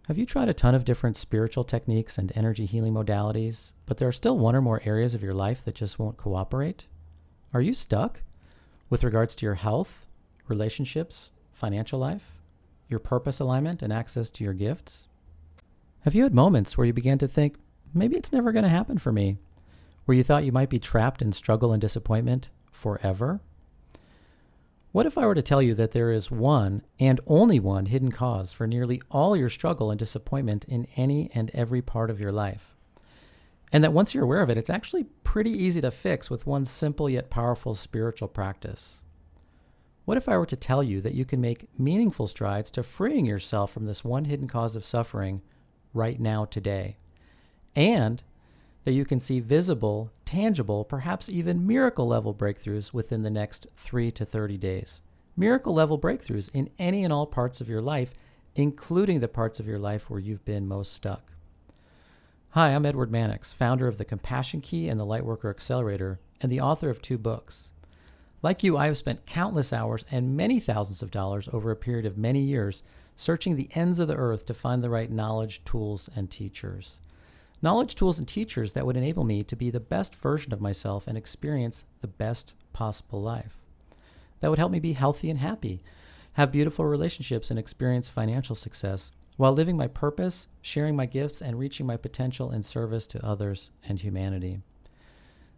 Have you tried a ton of different spiritual techniques and energy healing modalities, but there are still one or more areas of your life that just won't cooperate? Are you stuck with regards to your health, relationships, financial life, your purpose alignment, and access to your gifts? Have you had moments where you began to think, maybe it's never going to happen for me, where you thought you might be trapped in struggle and disappointment forever? What if I were to tell you that there is one and only one hidden cause for nearly all your struggle and disappointment in any and every part of your life? And that once you're aware of it, it's actually pretty easy to fix with one simple yet powerful spiritual practice. What if I were to tell you that you can make meaningful strides to freeing yourself from this one hidden cause of suffering right now, today, and that you can see visible, tangible, perhaps even miracle level breakthroughs within the next 3 to 30 days. Miracle level breakthroughs in any and all parts of your life, including the parts of your life where you've been most stuck. Hi, I'm Edward Mannix, founder of the Compassion Key and the Lightworker Accelerator, and the author of 2 books. Like you, I have spent countless hours and many thousands of dollars over a period of many years searching the ends of the earth to find the right knowledge, tools, and teachers. Knowledge, tools, and teachers that would enable me to be the best version of myself and experience the best possible life. That would help me be healthy and happy, have beautiful relationships, and experience financial success while living my purpose, sharing my gifts, and reaching my potential in service to others and humanity.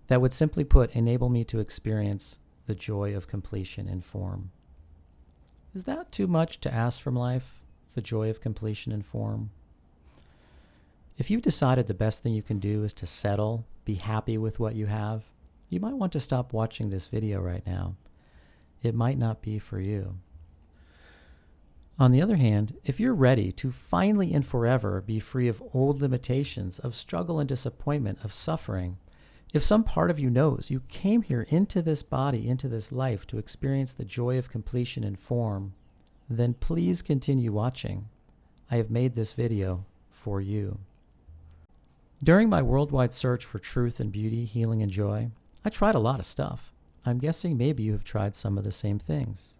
That would, simply put, enable me to experience the joy of completion in form. Is that too much to ask from life, the joy of completion in form? If you've decided the best thing you can do is to settle, be happy with what you have, you might want to stop watching this video right now. It might not be for you. On the other hand, if you're ready to finally and forever be free of old limitations, of struggle and disappointment, of suffering, if some part of you knows you came here into this body, into this life to experience the joy of completion in form, then please continue watching. I have made this video for you. During my worldwide search for truth and beauty, healing and joy, I tried a lot of stuff. I'm guessing maybe you have tried some of the same things.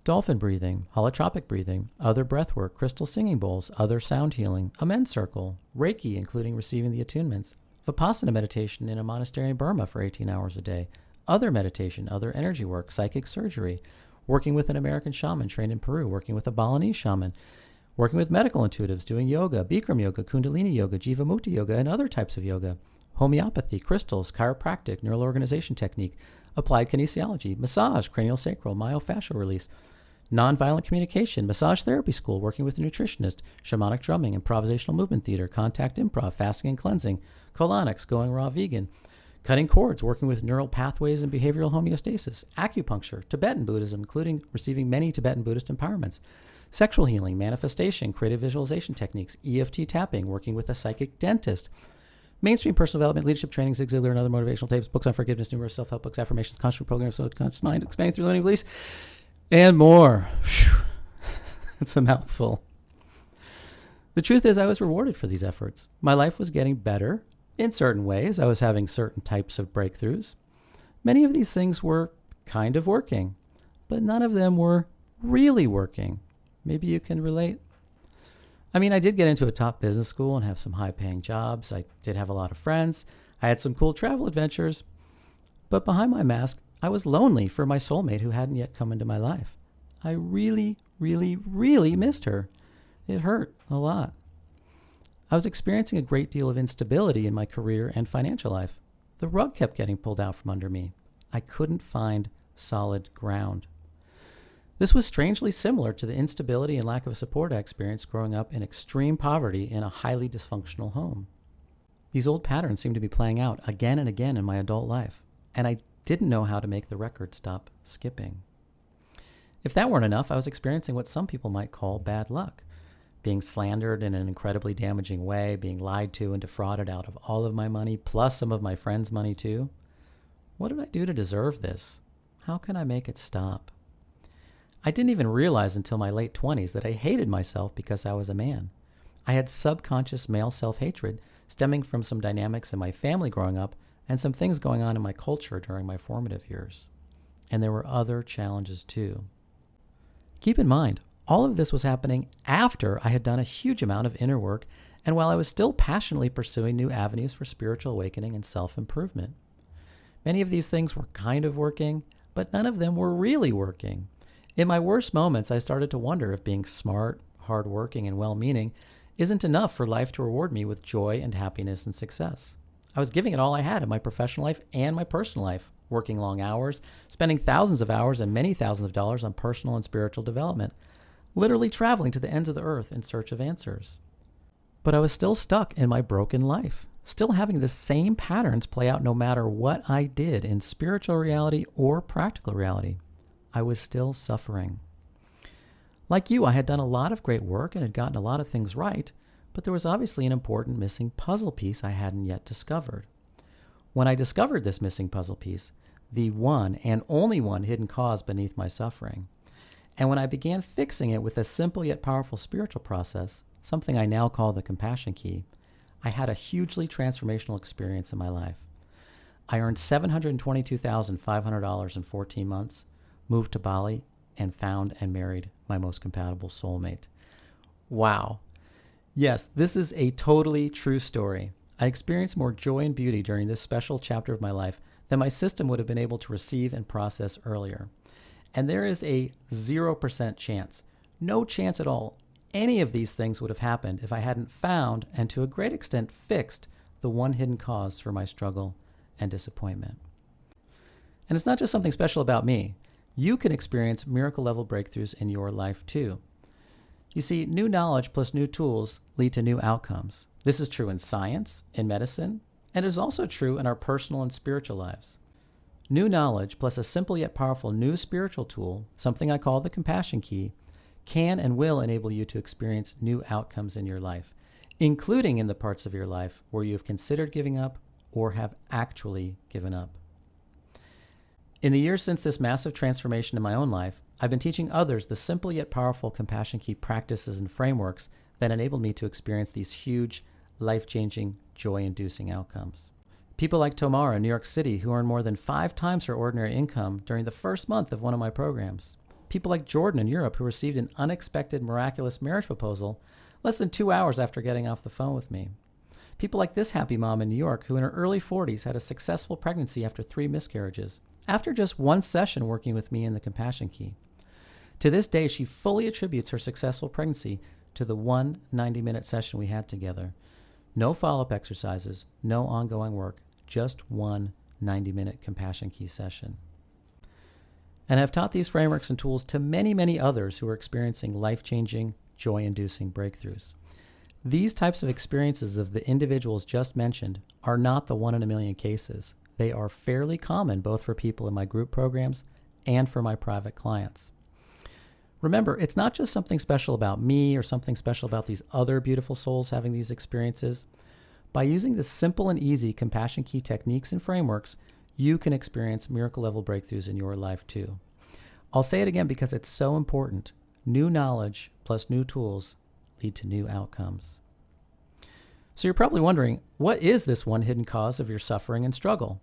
Dolphin breathing, holotropic breathing, other breathwork, crystal singing bowls, other sound healing, a men's circle, Reiki, including receiving the attunements, Vipassana meditation in a monastery in Burma for 18 hours a day, other meditation, other energy work, psychic surgery, working with an American shaman trained in Peru, working with a Balinese shaman, working with medical intuitives, doing yoga, Bikram yoga, Kundalini yoga, Jivamukti yoga, and other types of yoga, homeopathy, crystals, chiropractic, neural organization technique, applied kinesiology, massage, cranial sacral, myofascial release, nonviolent communication, massage therapy school, working with a nutritionist, shamanic drumming, improvisational movement theater, contact improv, fasting and cleansing, colonics, going raw vegan, cutting cords, working with neural pathways and behavioral homeostasis, acupuncture, Tibetan Buddhism, including receiving many Tibetan Buddhist empowerments, sexual healing, manifestation, creative visualization techniques, EFT tapping, working with a psychic dentist, mainstream personal development, leadership training, Zig Ziglar and other motivational tapes, books on forgiveness, numerous self-help books, affirmations, conscious programs, subconscious mind, expanding through learning beliefs, and more. Whew. It's a mouthful. The truth is, I was rewarded for these efforts. My life was getting better in certain ways. I was having certain types of breakthroughs. Many of these things were kind of working, but none of them were really working. Maybe you can relate. I mean, I did get into a top business school and have some high-paying jobs. I did have a lot of friends. I had some cool travel adventures. But behind my mask, I was lonely for my soulmate who hadn't yet come into my life. I really, really, really missed her. It hurt a lot. I was experiencing a great deal of instability in my career and financial life. The rug kept getting pulled out from under me. I couldn't find solid ground. This was strangely similar to the instability and lack of support I experienced growing up in extreme poverty in a highly dysfunctional home. These old patterns seemed to be playing out again and again in my adult life, and I didn't know how to make the record stop skipping. If that weren't enough, I was experiencing what some people might call bad luck, being slandered in an incredibly damaging way, being lied to and defrauded out of all of my money, plus some of my friends' money too. What did I do to deserve this? How can I make it stop? I didn't even realize until my late 20s that I hated myself because I was a man. I had subconscious male self-hatred stemming from some dynamics in my family growing up and some things going on in my culture during my formative years. And there were other challenges too. Keep in mind, All of this was happening after I had done a huge amount of inner work and while I was still passionately pursuing new avenues for spiritual awakening and self-improvement. Many of these things were kind of working, but none of them were really working. In my worst moments, I started to wonder if being smart, hardworking, and well-meaning isn't enough for life to reward me with joy and happiness and success. I was giving it all I had in my professional life and my personal life, working long hours, spending thousands of hours and many thousands of dollars on personal and spiritual development, literally traveling to the ends of the earth in search of answers. But I was still stuck in my broken life, still having the same patterns play out no matter what I did in spiritual reality or practical reality. I was still suffering. Like you, I had done a lot of great work and had gotten a lot of things right, but there was obviously an important missing puzzle piece I hadn't yet discovered. When I discovered this missing puzzle piece, the one and only one hidden cause beneath my suffering, and when I began fixing it with a simple yet powerful spiritual process, something I now call the compassion key, I had a hugely transformational experience in my life. I earned $722,500 in 14 months, moved to Bali, and found and married my most compatible soulmate. Wow. Yes, this is a totally true story. I experienced more joy and beauty during this special chapter of my life than my system would have been able to receive and process earlier. And there is a 0% chance, no chance at all, any of these things would have happened if I hadn't found and to a great extent fixed the one hidden cause for my struggle and disappointment. And it's not just something special about me. You can experience miracle level breakthroughs in your life too. You see, new knowledge plus new tools lead to new outcomes. This is true in science, in medicine, and is also true in our personal and spiritual lives. New knowledge plus a simple yet powerful new spiritual tool, something I call the compassion key, can and will enable you to experience new outcomes in your life, including in the parts of your life where you have considered giving up or have actually given up. In the years since this massive transformation in my own life, I've been teaching others the simple yet powerful compassion key practices and frameworks that enabled me to experience these huge, life-changing, joy-inducing outcomes. People like Tomara in New York City, who earned more than 5 times her ordinary income during the first month of one of my programs. People like Jordan in Europe, who received an unexpected, miraculous marriage proposal less than 2 hours after getting off the phone with me. People like this happy mom in New York, who in her early 40s had a successful pregnancy after 3 miscarriages, after just 1 session working with me in the compassion key. To this day, she fully attributes her successful pregnancy to the one 90-minute session we had together. No follow-up exercises, no ongoing work, just one 90-minute compassion key session. And I've taught these frameworks and tools to many, many others who are experiencing life-changing, joy-inducing breakthroughs. These types of experiences of the individuals just mentioned are not the 1 in a million cases. They are fairly common both for people in my group programs and for my private clients. Remember, it's not just something special about me or something special about these other beautiful souls having these experiences. By using the simple and easy compassion key techniques and frameworks, you can experience miracle level breakthroughs in your life too. I'll say it again because it's so important. New knowledge plus new tools lead to new outcomes. So you're probably wondering, what is this one hidden cause of your suffering and struggle?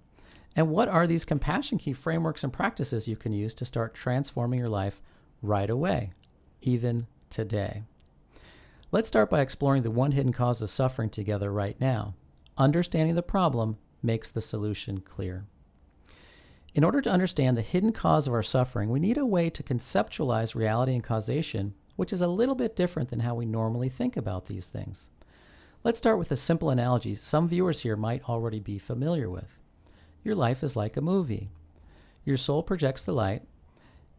And what are these compassion key frameworks and practices you can use to start transforming your life right away, even today? Let's start by exploring the one hidden cause of suffering together right now. Understanding the problem makes the solution clear. In order to understand the hidden cause of our suffering, we need a way to conceptualize reality and causation, which is a little bit different than how we normally think about these things. Let's start with a simple analogy some viewers here might already be familiar with. Your life is like a movie. Your soul projects the light.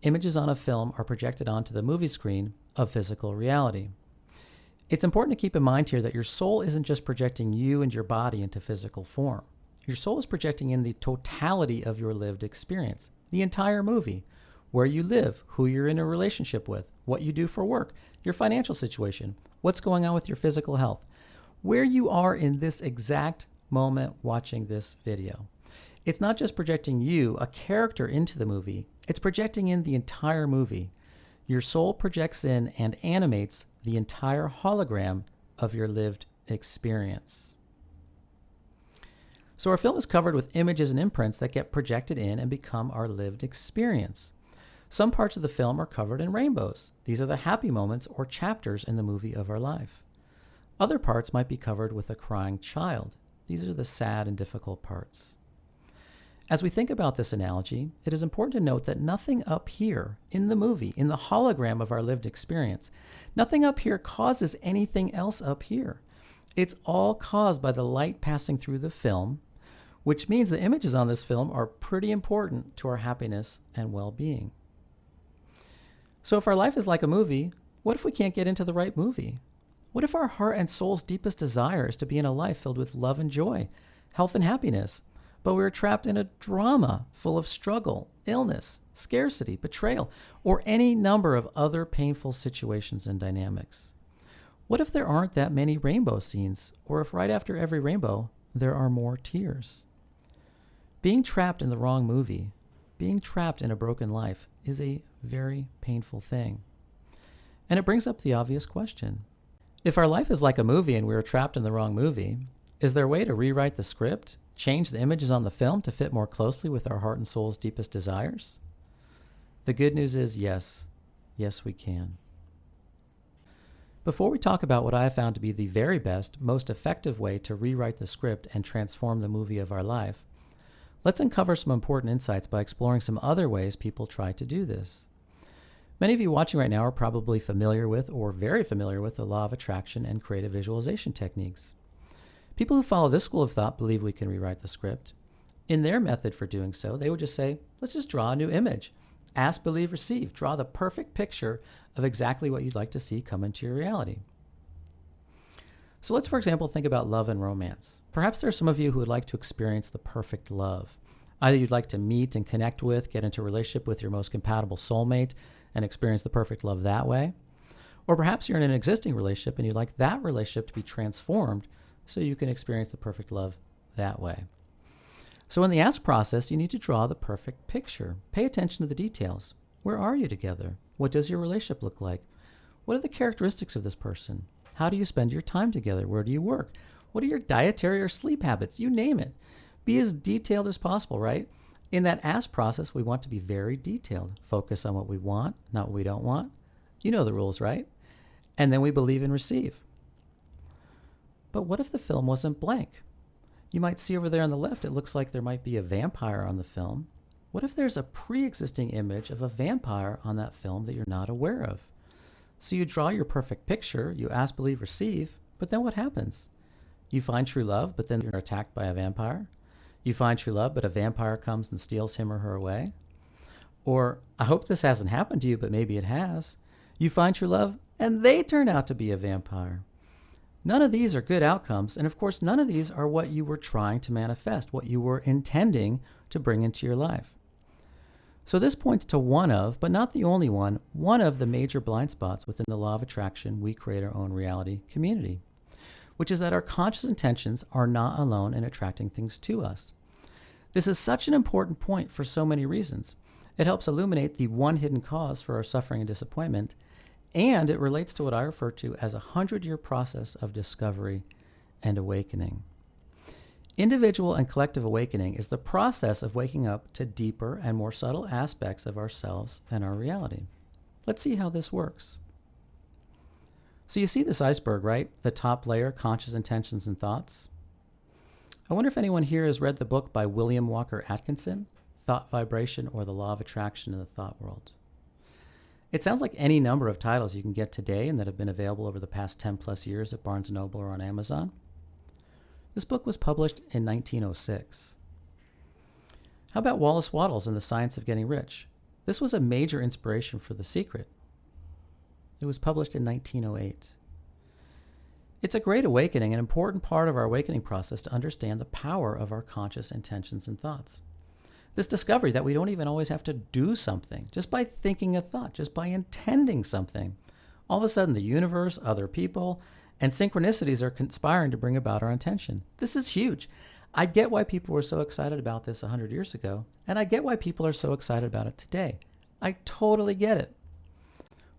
Images on a film are projected onto the movie screen of physical reality. It's important to keep in mind here that your soul isn't just projecting you and your body into physical form. Your soul is projecting in the totality of your lived experience, the entire movie, where you live, who you're in a relationship with, what you do for work, your financial situation, what's going on with your physical health, where you are in this exact moment watching this video. It's not just projecting you, a character, into the movie. It's projecting in the entire movie. Your soul projects in and animates the entire hologram of your lived experience. So our film is covered with images and imprints that get projected in and become our lived experience. Some parts of the film are covered in rainbows. These are the happy moments or chapters in the movie of our life. Other parts might be covered with a crying child. These are the sad and difficult parts. As we think about this analogy, it is important to note that nothing up here in the movie, in the hologram of our lived experience, nothing up here causes anything else up here. It's all caused by the light passing through the film, which means the images on this film are pretty important to our happiness and well-being. So if our life is like a movie, what if we can't get into the right movie? What if our heart and soul's deepest desire is to be in a life filled with love and joy, health and happiness, but we're trapped in a drama full of struggle, illness, scarcity, betrayal, or any number of other painful situations and dynamics? What if there aren't that many rainbow scenes, or if right after every rainbow, there are more tears? Being trapped in the wrong movie, being trapped in a broken life, is a very painful thing. And it brings up the obvious question. If our life is like a movie and we are trapped in the wrong movie, is there a way to rewrite the script, change the images on the film to fit more closely with our heart and soul's deepest desires? The good news is yes. Yes, we can. Before we talk about what I have found to be the very best, most effective way to rewrite the script and transform the movie of our life, let's uncover some important insights by exploring some other ways people try to do this. Many of you watching right now are probably familiar with or very familiar with the law of attraction and creative visualization techniques. People who follow this school of thought believe we can rewrite the script. In their method for doing so, they would just say, let's just draw a new image. Ask, believe, receive. Draw the perfect picture of exactly what you'd like to see come into your reality. So let's, for example, think about love and romance. Perhaps there are some of you who would like to experience the perfect love. Either you'd like to meet and connect with, get into a relationship with your most compatible soulmate and experience the perfect love that way. Or perhaps you're in an existing relationship and you'd like that relationship to be transformed so you can experience the perfect love that way. So in the ask process, you need to draw the perfect picture. Pay attention to the details. Where are you together? What does your relationship look like? What are the characteristics of this person? How do you spend your time together? Where do you work? What are your dietary or sleep habits? You name it. Be as detailed as possible, right? In that ask process, we want to be very detailed. Focus on what we want, not what we don't want. You know the rules, right? And then we believe and receive. But what if the film wasn't blank? You might see over there on the left, it looks like there might be a vampire on the film. What if there's a pre-existing image of a vampire on that film that you're not aware of? So you draw your perfect picture, you ask, believe, receive, but then what happens? You find true love, but then you're attacked by a vampire. You find true love, but a vampire comes and steals him or her away. Or, I hope this hasn't happened to you, but maybe it has. You find true love, and they turn out to be a vampire. None of these are good outcomes, and of course, none of these are what you were trying to manifest, what you were intending to bring into your life. So this points to one of, but not the only one of the major blind spots within the law of attraction, we create our own reality community, which is that our conscious intentions are not alone in attracting things to us. This is such an important point for so many reasons. It helps illuminate the one hidden cause for our suffering and disappointment, and it relates to what I refer to as a 100-year process of discovery and awakening. Individual and collective awakening is the process of waking up to deeper and more subtle aspects of ourselves and our reality. Let's see how this works. So you see this iceberg, right? The top layer, conscious intentions and thoughts. I wonder if anyone here has read the book by William Walker Atkinson, Thought Vibration or the Law of Attraction in the Thought World. It sounds like any number of titles you can get today and that have been available over the past 10 plus years at Barnes & Noble or on Amazon. This book was published in 1906. How about Wallace Wattles and the Science of Getting Rich? This was a major inspiration for The Secret. It was published in 1908. It's a great awakening, an important part of our awakening process to understand the power of our conscious intentions and thoughts. This discovery that we don't even always have to do something, just by thinking a thought, just by intending something. All of a sudden, the universe, other people, and synchronicities are conspiring to bring about our intention. This is huge. I get why people were so excited about this 100 years ago, and I get why people are so excited about it today. I totally get it.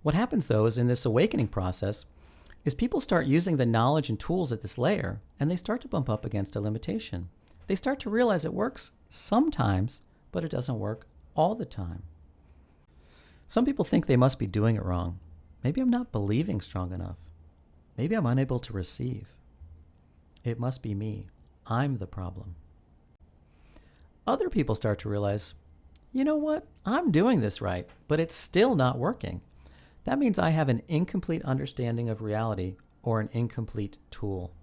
What happens, though, is in this awakening process, is people start using the knowledge and tools at this layer, and they start to bump up against a limitation. They start to realize it works sometimes, but it doesn't work all the time. Some people think they must be doing it wrong. Maybe I'm not believing strong enough. Maybe I'm unable to receive. It must be me. I'm the problem. Other people start to realize, you know what? I'm doing this right, but it's still not working. That means I have an incomplete understanding of reality or an incomplete tool.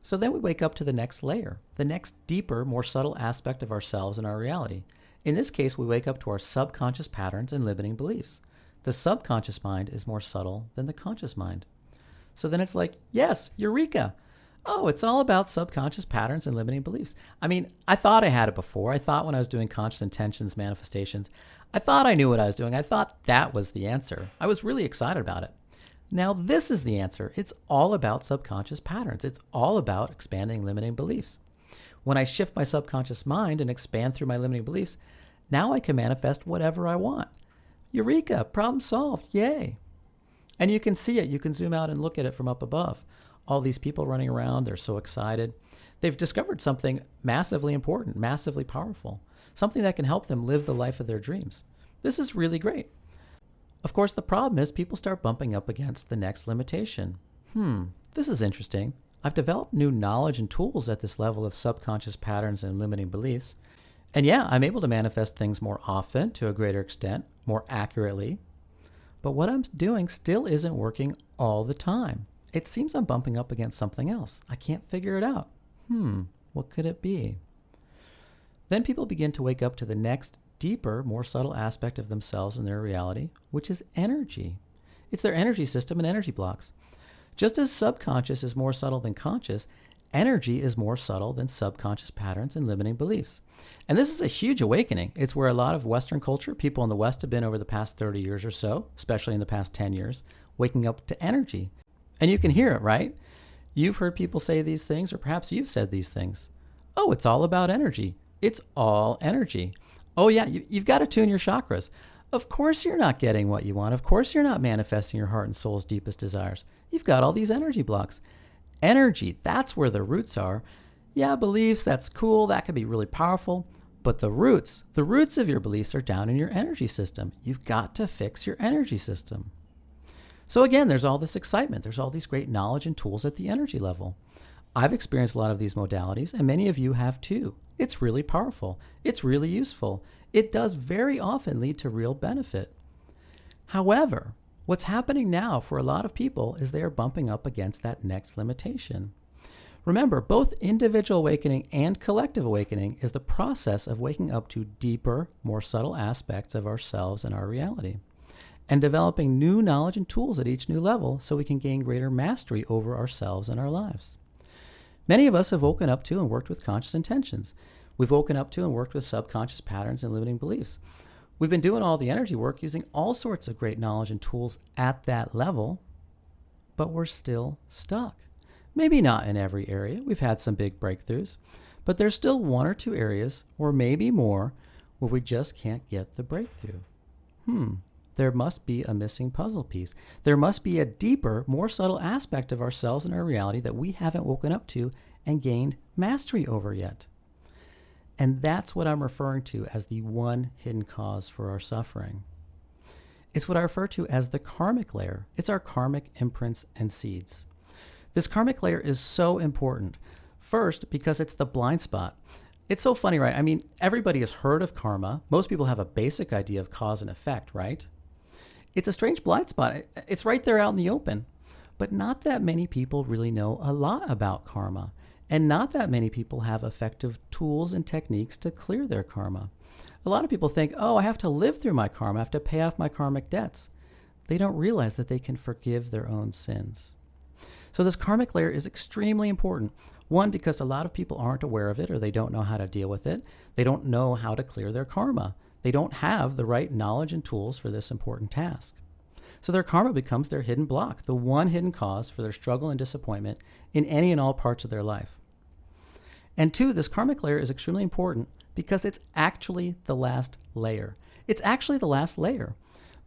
So then we wake up to the next layer, the next deeper, more subtle aspect of ourselves and our reality. In this case, we wake up to our subconscious patterns and limiting beliefs. The subconscious mind is more subtle than the conscious mind. So then it's like, yes, eureka. Oh, it's all about subconscious patterns and limiting beliefs. I mean, I thought I had it before. I thought when I was doing conscious intentions, manifestations, I thought I knew what I was doing. I thought that was the answer. I was really excited about it. Now this is the answer. It's all about subconscious patterns. It's all about expanding limiting beliefs. When I shift my subconscious mind and expand through my limiting beliefs, now I can manifest whatever I want. Eureka, problem solved, yay. And you can see it. You can zoom out and look at it from up above. All these people running around, they're so excited. They've discovered something massively important, massively powerful, something that can help them live the life of their dreams. This is really great. Of course, the problem is people start bumping up against the next limitation. This is interesting. I've developed new knowledge and tools at this level of subconscious patterns and limiting beliefs. And yeah, I'm able to manifest things more often, to a greater extent, more accurately. But what I'm doing still isn't working all the time. It seems I'm bumping up against something else. I can't figure it out. What could it be? Then people begin to wake up to the next, deeper, more subtle aspect of themselves and their reality, which is energy. It's their energy system and energy blocks. Just as subconscious is more subtle than conscious, energy is more subtle than subconscious patterns and limiting beliefs. And this is a huge awakening. It's where a lot of Western culture, people in the West have been over the past 30 years or so, especially in the past 10 years, waking up to energy. And you can hear it, right? You've heard people say these things, or perhaps you've said these things. Oh, it's all about energy. It's all energy. Oh yeah, you've got to tune your chakras. Of course you're not getting what you want. Of course you're not manifesting your heart and soul's deepest desires. You've got all these energy blocks. Energy, that's where the roots are. Yeah, beliefs, that's cool. That can be really powerful. But the roots of your beliefs are down in your energy system. You've got to fix your energy system. So again, there's all this excitement. There's all these great knowledge and tools at the energy level. I've experienced a lot of these modalities, and many of you have too. It's really powerful. It's really useful. It does very often lead to real benefit. However, what's happening now for a lot of people is they are bumping up against that next limitation. Remember, both individual awakening and collective awakening is the process of waking up to deeper, more subtle aspects of ourselves and our reality, and developing new knowledge and tools at each new level so we can gain greater mastery over ourselves and our lives. Many of us have woken up to and worked with conscious intentions. We've woken up to and worked with subconscious patterns and limiting beliefs. We've been doing all the energy work using all sorts of great knowledge and tools at that level, but we're still stuck. Maybe not in every area. We've had some big breakthroughs, but there's still one or two areas, or maybe more, where we just can't get the breakthrough. There must be a missing puzzle piece. There must be a deeper, more subtle aspect of ourselves and our reality that we haven't woken up to and gained mastery over yet. And that's what I'm referring to as the one hidden cause for our suffering. It's what I refer to as the karmic layer. It's our karmic imprints and seeds. This karmic layer is so important. First, because it's the blind spot. It's so funny, right? I mean, everybody has heard of karma. Most people have a basic idea of cause and effect, right? It's a strange blind spot. It's right there out in the open. But not that many people really know a lot about karma. And not that many people have effective tools and techniques to clear their karma. A lot of people think, oh, I have to live through my karma. I have to pay off my karmic debts. They don't realize that they can forgive their own sins. So this karmic layer is extremely important. One, because a lot of people aren't aware of it, or they don't know how to deal with it. They don't know how to clear their karma. They don't have the right knowledge and tools for this important task. So their karma becomes their hidden block, the one hidden cause for their struggle and disappointment in any and all parts of their life. And two, this karmic layer is extremely important because it's actually the last layer. It's actually the last layer.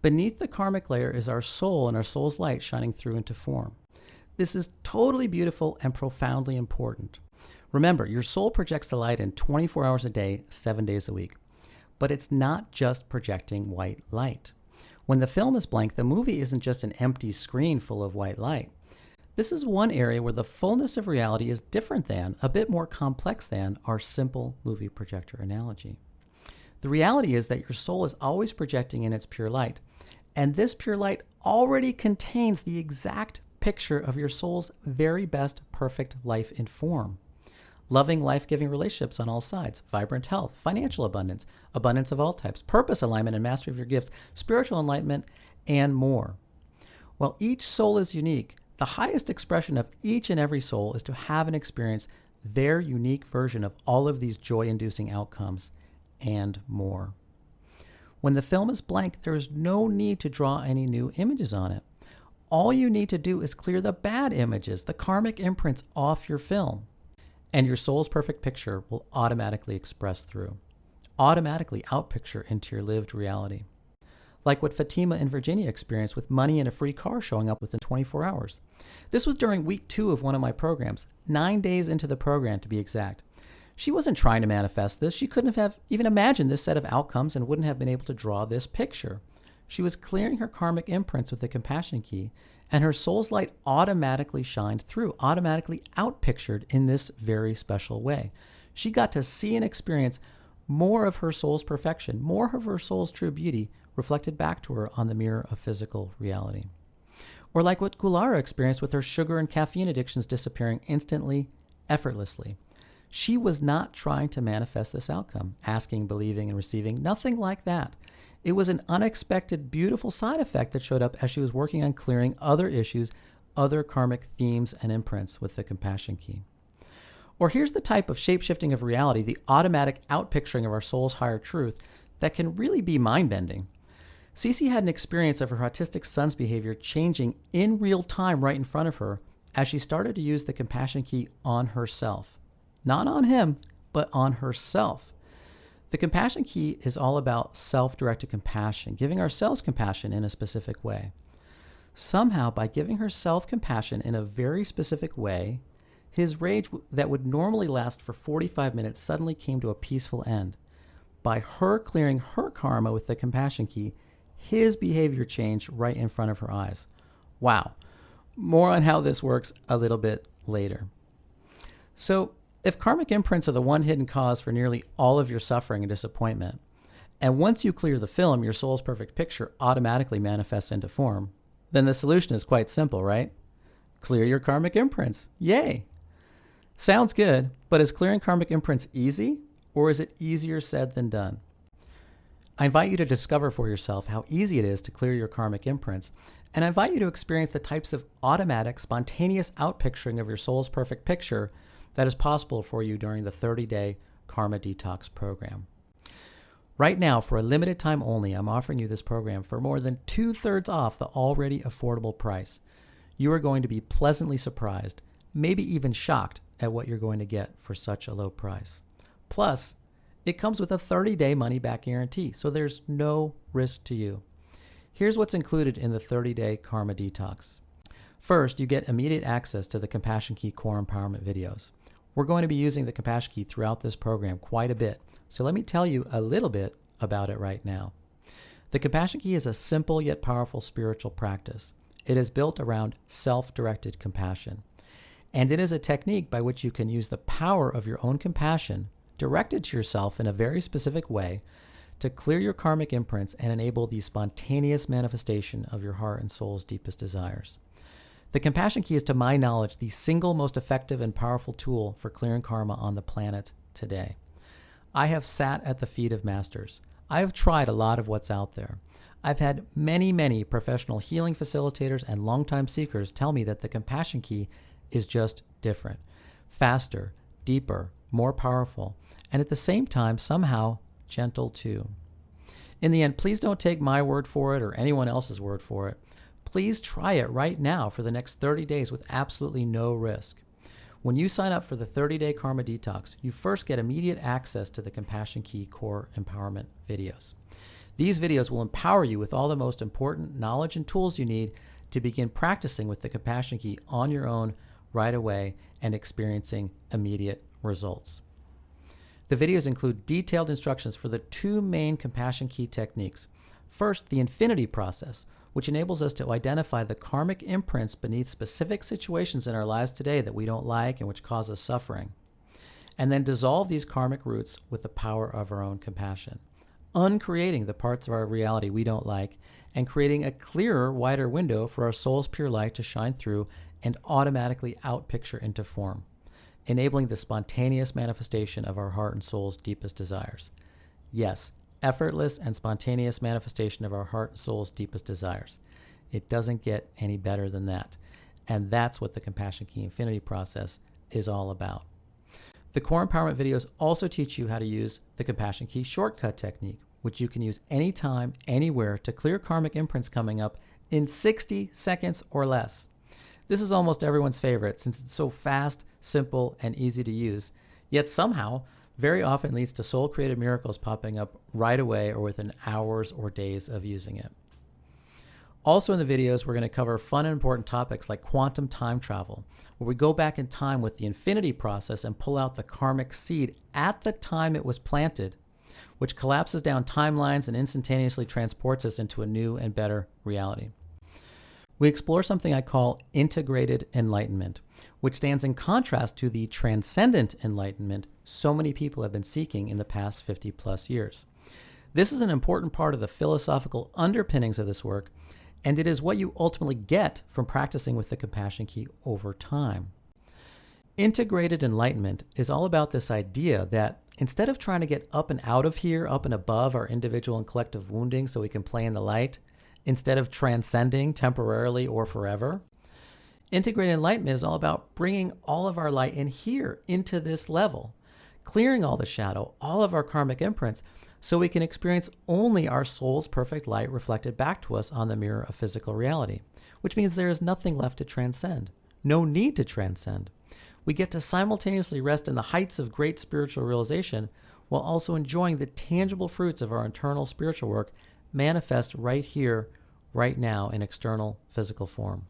Beneath the karmic layer is our soul and our soul's light shining through into form. This is totally beautiful and profoundly important. Remember, your soul projects the light in 24 hours a day, 7 days a week. but it's not just projecting white light. When the film is blank, the movie isn't just an empty screen full of white light. This is one area where the fullness of reality is different than, a bit more complex than, our simple movie projector analogy. The reality is that your soul is always projecting in its pure light, and this pure light already contains the exact picture of your soul's very best perfect life in form. Loving, life-giving relationships on all sides, vibrant health, financial abundance, abundance of all types, purpose alignment and mastery of your gifts, spiritual enlightenment, and more. While each soul is unique, the highest expression of each and every soul is to have and experience their unique version of all of these joy-inducing outcomes and more. When the film is blank, there is no need to draw any new images on it. All you need to do is clear the bad images, the karmic imprints off your film, and your soul's perfect picture will automatically express through, automatically outpicture into your lived reality. Like what Fatima in Virginia experienced with money and a free car showing up within 24 hours. This was during week 2 of one of my programs, 9 days into the program to be exact. She wasn't trying to manifest this. She couldn't have even imagined this set of outcomes and wouldn't have been able to draw this picture. She was clearing her karmic imprints with the compassion key, and her soul's light automatically shined through, automatically outpictured in this very special way. She got to see and experience more of her soul's perfection, more of her soul's true beauty reflected back to her on the mirror of physical reality. Or like what Gulara experienced with her sugar and caffeine addictions disappearing instantly, effortlessly. She was not trying to manifest this outcome, asking, believing, and receiving, nothing like that. It was an unexpected, beautiful side effect that showed up as she was working on clearing other issues, other karmic themes and imprints with the compassion key. Or here's the type of shape-shifting of reality, the automatic outpicturing of our soul's higher truth that can really be mind-bending. Cece had an experience of her autistic son's behavior changing in real time right in front of her as she started to use the compassion key on herself. Not on him, but on herself. The compassion key is all about self-directed compassion, giving ourselves compassion in a specific way. Somehow, by giving herself compassion in a very specific way, his rage that would normally last for 45 minutes suddenly came to a peaceful end. By her clearing her karma with the compassion key, his behavior changed right in front of her eyes. Wow. More on how this works a little bit later. So, if karmic imprints are the one hidden cause for nearly all of your suffering and disappointment, and once you clear the film, your soul's perfect picture automatically manifests into form, then the solution is quite simple, right? Clear your karmic imprints. Yay! Sounds good, but is clearing karmic imprints easy, or is it easier said than done? I invite you to discover for yourself how easy it is to clear your karmic imprints, and I invite you to experience the types of automatic, spontaneous outpicturing of your soul's perfect picture that is possible for you during the 30-day Karma Detox program. Right now, for a limited time only, I'm offering you this program for more than 2/3 off the already affordable price. You are going to be pleasantly surprised, maybe even shocked at what you're going to get for such a low price. Plus, it comes with a 30-day money-back guarantee, so there's no risk to you. Here's what's included in the 30-day Karma Detox. First, you get immediate access to the Compassion Key Core Empowerment videos. We're going to be using the Compassion Key throughout this program quite a bit, so let me tell you a little bit about it right now. The Compassion Key is a simple yet powerful spiritual practice. It is built around self-directed compassion, and it is a technique by which you can use the power of your own compassion directed to yourself in a very specific way to clear your karmic imprints and enable the spontaneous manifestation of your heart and soul's deepest desires. The Compassion Key is, to my knowledge, the single most effective and powerful tool for clearing karma on the planet today. I have sat at the feet of masters. I have tried a lot of what's out there. I've had many professional healing facilitators and longtime seekers tell me that the Compassion Key is just different, faster, deeper, more powerful, and at the same time, somehow gentle too. In the end, please don't take my word for it or anyone else's word for it. Please try it right now for the next 30 days with absolutely no risk. When you sign up for the 30-day Karma Detox, you first get immediate access to the Compassion Key Core Empowerment videos. These videos will empower you with all the most important knowledge and tools you need to begin practicing with the Compassion Key on your own right away and experiencing immediate results. The videos include detailed instructions for the two main compassion key techniques. First, the infinity process, which enables us to identify the karmic imprints beneath specific situations in our lives today that we don't like and which cause us suffering, and then dissolve these karmic roots with the power of our own compassion, uncreating the parts of our reality we don't like and creating a clearer, wider window for our soul's pure light to shine through and automatically outpicture into form, enabling the spontaneous manifestation of our heart and soul's deepest desires. Yes, effortless and spontaneous manifestation of our heart and soul's deepest desires. It doesn't get any better than that. And that's what the Compassion Key Infinity process is all about. The Core Empowerment videos also teach you how to use the Compassion Key shortcut technique, which you can use anytime, anywhere to clear karmic imprints coming up in 60 seconds or less. This is almost everyone's favorite since it's so fast, simple, and easy to use, yet somehow very often leads to soul-created miracles popping up right away or within hours or days of using it. Also in the videos, we're going to cover fun and important topics like quantum time travel, where we go back in time with the infinity process and pull out the karmic seed at the time it was planted, which collapses down timelines and instantaneously transports us into a new and better reality. We explore something I call integrated enlightenment, which stands in contrast to the transcendent enlightenment so many people have been seeking in the past 50 plus years. This is an important part of the philosophical underpinnings of this work, and it is what you ultimately get from practicing with the Compassion Key over time. Integrated enlightenment is all about this idea that instead of trying to get up and out of here, up and above our individual and collective wounding so we can play in the light, instead of transcending temporarily or forever, integrated enlightenment is all about bringing all of our light in here into this level, clearing all the shadow, all of our karmic imprints, so we can experience only our soul's perfect light reflected back to us on the mirror of physical reality, which means there is nothing left to transcend, no need to transcend. We get to simultaneously rest in the heights of great spiritual realization while also enjoying the tangible fruits of our internal spiritual work manifest right here, right now in external physical form.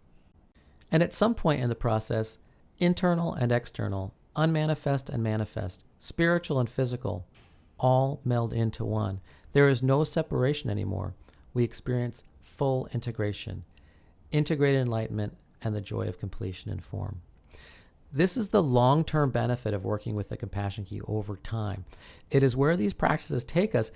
And at some point in the process, internal and external, unmanifest and manifest, spiritual and physical, all meld into one. There is no separation anymore. We experience full integration, integrated enlightenment, and the joy of completion in form. This is the long-term benefit of working with the Compassion Key over time. It is where these practices take us,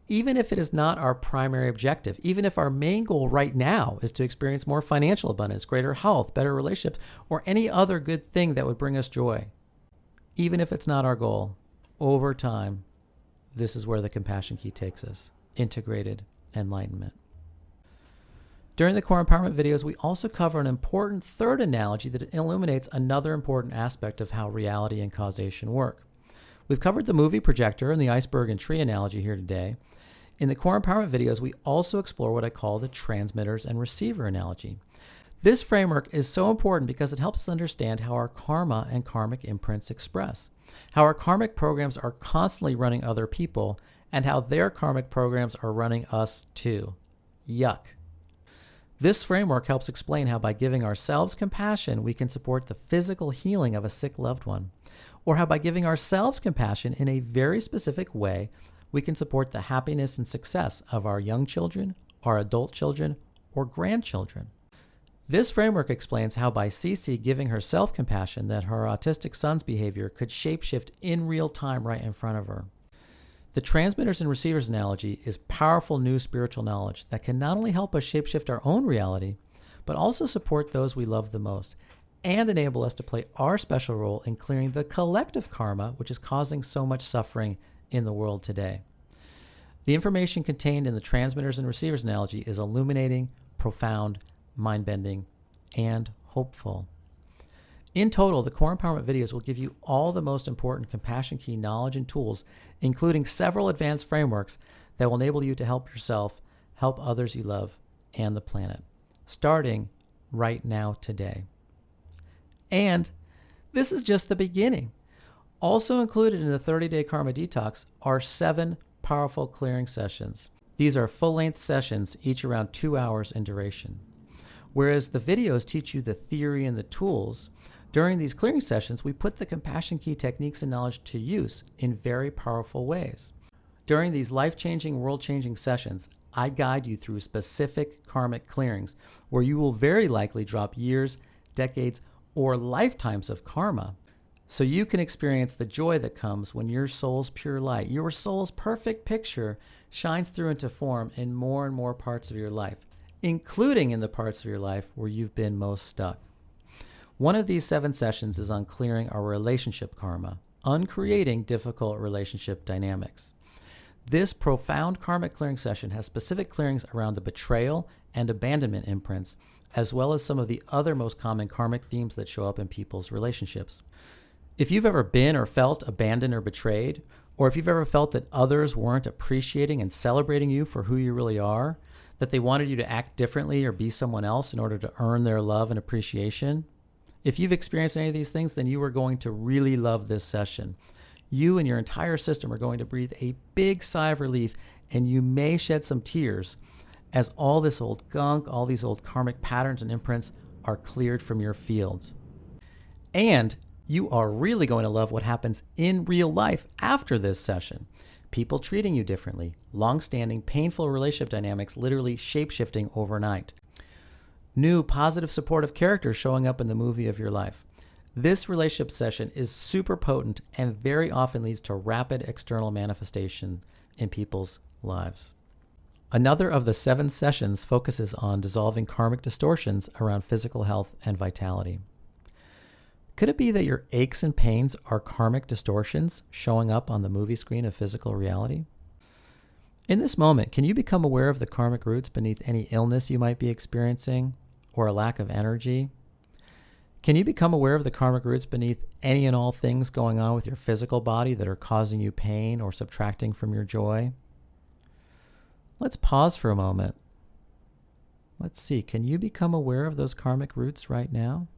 even if it is not our primary objective, even if our main goal right now is to experience more financial abundance, greater health, better relationships, or any other good thing that would bring us joy. Even if it's not our goal, over time, this is where the Compassion Key takes us, integrated enlightenment. During the Core Empowerment videos, we also cover an important third analogy that illuminates another important aspect of how reality and causation work. We've covered the movie projector and the iceberg and tree analogy here today. In the Core Empowerment videos, we also explore what I call the transmitters and receiver analogy. This framework is so important because it helps us understand how our karma and karmic imprints express, how our karmic programs are constantly running other people, and how their karmic programs are running us too. Yuck. This framework helps explain how by giving ourselves compassion, we can support the physical healing of a sick loved one, or how by giving ourselves compassion in a very specific way, we can support the happiness and success of our young children, our adult children, or grandchildren. This framework explains how by Cece giving herself compassion that her autistic son's behavior could shapeshift in real time right in front of her. The transmitters and receivers analogy is powerful new spiritual knowledge that can not only help us shapeshift our own reality, but also support those we love the most and enable us to play our special role in clearing the collective karma which is causing so much suffering in the world today. The information contained in the transmitters and receivers analogy is illuminating, profound, mind-bending, and hopeful. In total, the Core Empowerment videos will give you all the most important Compassion Key knowledge and tools, including several advanced frameworks that will enable you to help yourself, help others you love, and the planet, starting right now today. And this is just the beginning. Also included in the 30-day Karma Detox are 7 powerful clearing sessions. These are full-length sessions, each around 2 hours in duration. Whereas the videos teach you the theory and the tools, During these clearing sessions, we put the Compassion Key techniques and knowledge to use in very powerful ways. During these life-changing, world-changing sessions, I guide you through specific karmic clearings where you will very likely drop years, decades, or lifetimes of karma so you can experience the joy that comes when your soul's pure light, your soul's perfect picture, shines through into form in more and more parts of your life, including in the parts of your life where you've been most stuck. One of these 7 sessions is on clearing our relationship karma, uncreating difficult relationship dynamics. This profound karmic clearing session has specific clearings around the betrayal and abandonment imprints, as well as some of the other most common karmic themes that show up in people's relationships. If you've ever been or felt abandoned or betrayed, or if you've ever felt that others weren't appreciating and celebrating you for who you really are, that they wanted you to act differently or be someone else in order to earn their love and appreciation, if you've experienced any of these things, then you are going to really love this session. You and your entire system are going to breathe a big sigh of relief, and you may shed some tears as all this old gunk, all these old karmic patterns and imprints are cleared from your fields. And you are really going to love what happens in real life after this session. People treating you differently, long-standing, painful relationship dynamics literally shape-shifting overnight. New, positive, supportive characters showing up in the movie of your life. This relationship session is super potent and very often leads to rapid external manifestation in people's lives. Another of the 7 sessions focuses on dissolving karmic distortions around physical health and vitality. Could it be that your aches and pains are karmic distortions showing up on the movie screen of physical reality? In this moment, can you become aware of the karmic roots beneath any illness you might be experiencing or a lack of energy? Can you become aware of the karmic roots beneath any and all things going on with your physical body that are causing you pain or subtracting from your joy? Let's pause for a moment. Let's see, can you become aware of those karmic roots right now?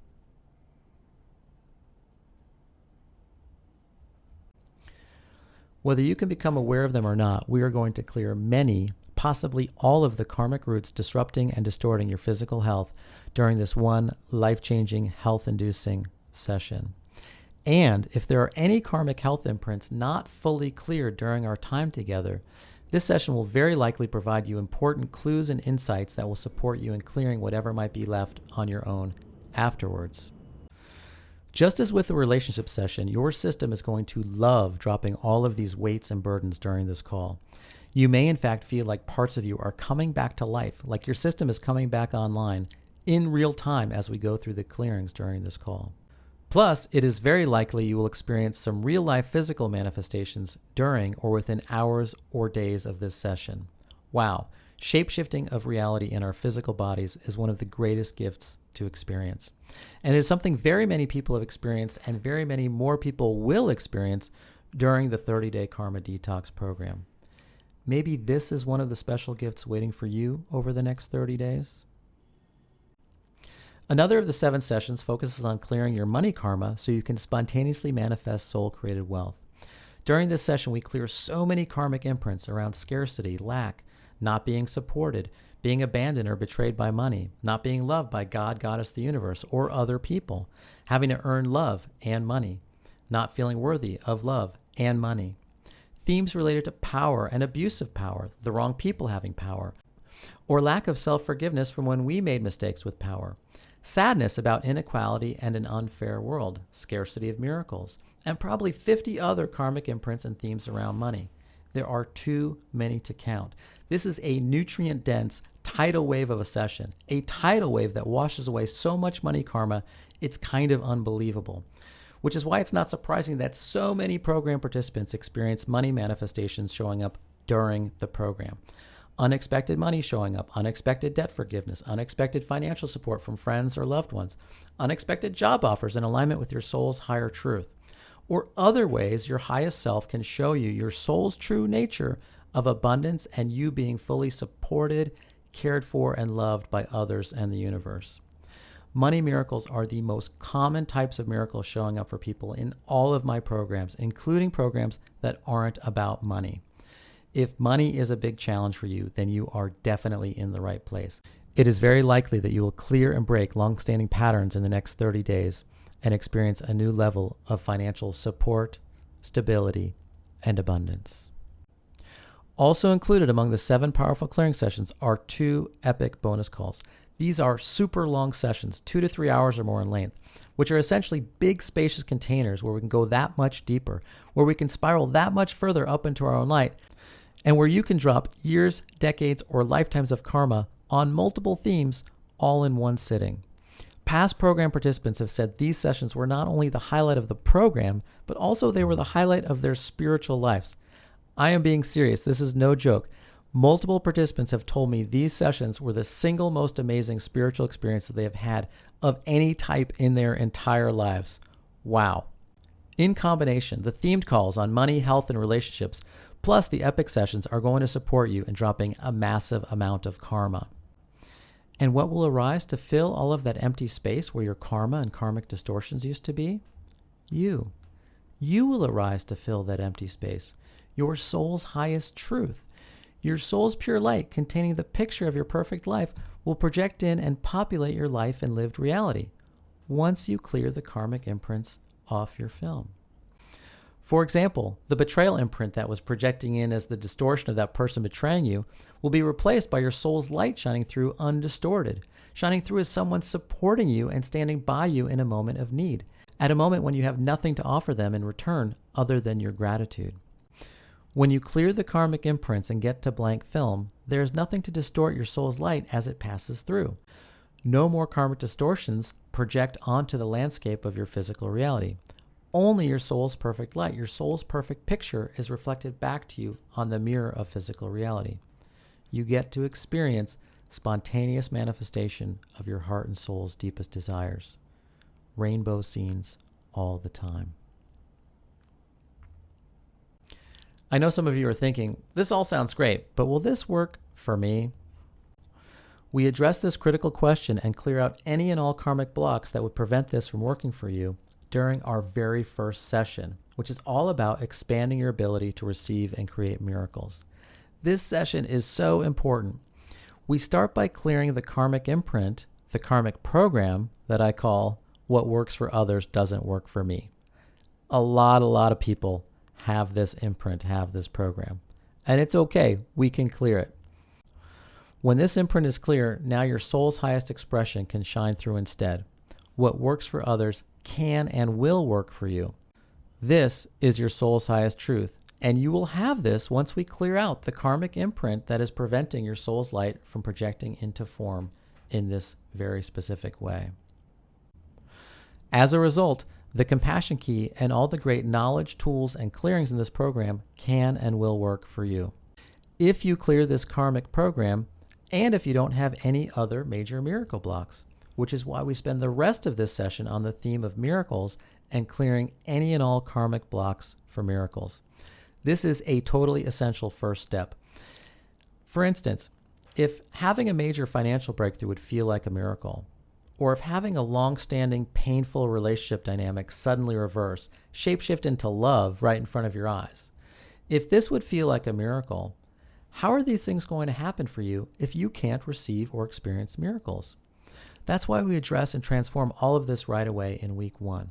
Whether you can become aware of them or not, we are going to clear many, possibly all of the karmic roots disrupting and distorting your physical health during this one life-changing, health-inducing session. And if there are any karmic health imprints not fully cleared during our time together, this session will very likely provide you important clues and insights that will support you in clearing whatever might be left on your own afterwards. Just as with the relationship session, your system is going to love dropping all of these weights and burdens during this call. You may in fact feel like parts of you are coming back to life, like your system is coming back online in real time as we go through the clearings during this call. Plus, it is very likely you will experience some real-life physical manifestations during or within hours or days of this session. Wow, shape-shifting of reality in our physical bodies is one of the greatest gifts to experience. And it is something very many people have experienced and very many more people will experience during the 30-day Karma Detox program. Maybe this is one of the special gifts waiting for you over the next 30 days. Another of the 7 sessions focuses on clearing your money karma so you can spontaneously manifest soul-created wealth. During this session, we clear so many karmic imprints around scarcity, lack, not being supported, being abandoned or betrayed by money, not being loved by God, Goddess, the universe, or other people, having to earn love and money, not feeling worthy of love and money. Themes related to power and abuse of power, the wrong people having power, or lack of self-forgiveness from when we made mistakes with power. Sadness about inequality and an unfair world, scarcity of miracles, and probably 50 other karmic imprints and themes around money. There are too many to count. This is a nutrient-dense tidal wave of a session, a tidal wave that washes away so much money karma, it's kind of unbelievable. Which is why it's not surprising that so many program participants experience money manifestations showing up during the program. Unexpected money showing up, unexpected debt forgiveness, unexpected financial support from friends or loved ones, unexpected job offers in alignment with your soul's higher truth, or other ways your highest self can show you your soul's true nature of abundance and you being fully supported, cared for, and loved by others and the universe. Money miracles are the most common types of miracles showing up for people in all of my programs, including programs that aren't about money. If money is a big challenge for you, then you are definitely in the right place. It is very likely that you will clear and break long-standing patterns in the next 30 days and experience a new level of financial support, stability, and abundance. Also included among the 7 powerful clearing sessions are 2 epic bonus calls. These are super long sessions, 2 to 3 hours or more in length, which are essentially big spacious containers where we can go that much deeper, where we can spiral that much further up into our own light, and where you can drop years, decades, or lifetimes of karma on multiple themes all in one sitting. Past program participants have said these sessions were not only the highlight of the program, but also they were the highlight of their spiritual lives. I am being serious. This is no joke. Multiple participants have told me these sessions were the single most amazing spiritual experience that they have had of any type in their entire lives. Wow. In combination, the themed calls on money, health, and relationships, plus the epic sessions are going to support you in dropping a massive amount of karma. And what will arise to fill all of that empty space where your karma and karmic distortions used to be? You. You will arise to fill that empty space. Your soul's highest truth. Your soul's pure light containing the picture of your perfect life will project in and populate your life and lived reality once you clear the karmic imprints off your film. For example, the betrayal imprint that was projecting in as the distortion of that person betraying you will be replaced by your soul's light shining through undistorted, shining through as someone supporting you and standing by you in a moment of need, at a moment when you have nothing to offer them in return other than your gratitude. When you clear the karmic imprints and get to blank film, there is nothing to distort your soul's light as it passes through. No more karmic distortions project onto the landscape of your physical reality. Only your soul's perfect light, your soul's perfect picture is reflected back to you on the mirror of physical reality. You get to experience spontaneous manifestation of your heart and soul's deepest desires. Rainbow scenes all the time. I know some of you are thinking, this all sounds great, but will this work for me? We address this critical question and clear out any and all karmic blocks that would prevent this from working for you during our very first session, which is all about expanding your ability to receive and create miracles. This session is so important. We start by clearing the karmic imprint, the karmic program that I call what works for others doesn't work for me. A lot of people have this imprint, have this program. And it's okay, we can clear it. When this imprint is clear, now your soul's highest expression can shine through instead. What works for others can and will work for you. This is your soul's highest truth, and you will have this once we clear out the karmic imprint that is preventing your soul's light from projecting into form in this very specific way. As a result, the compassion key and all the great knowledge, tools, and clearings in this program can and will work for you. If you clear this karmic program, and if you don't have any other major miracle blocks, which is why we spend the rest of this session on the theme of miracles and clearing any and all karmic blocks for miracles. This is a totally essential first step. For instance, if having a major financial breakthrough would feel like a miracle, or if having a long-standing painful relationship dynamic suddenly reverse, shapeshift into love right in front of your eyes, if this would feel like a miracle, how are these things going to happen for you if you can't receive or experience miracles? That's why we address and transform all of this right away in week 1.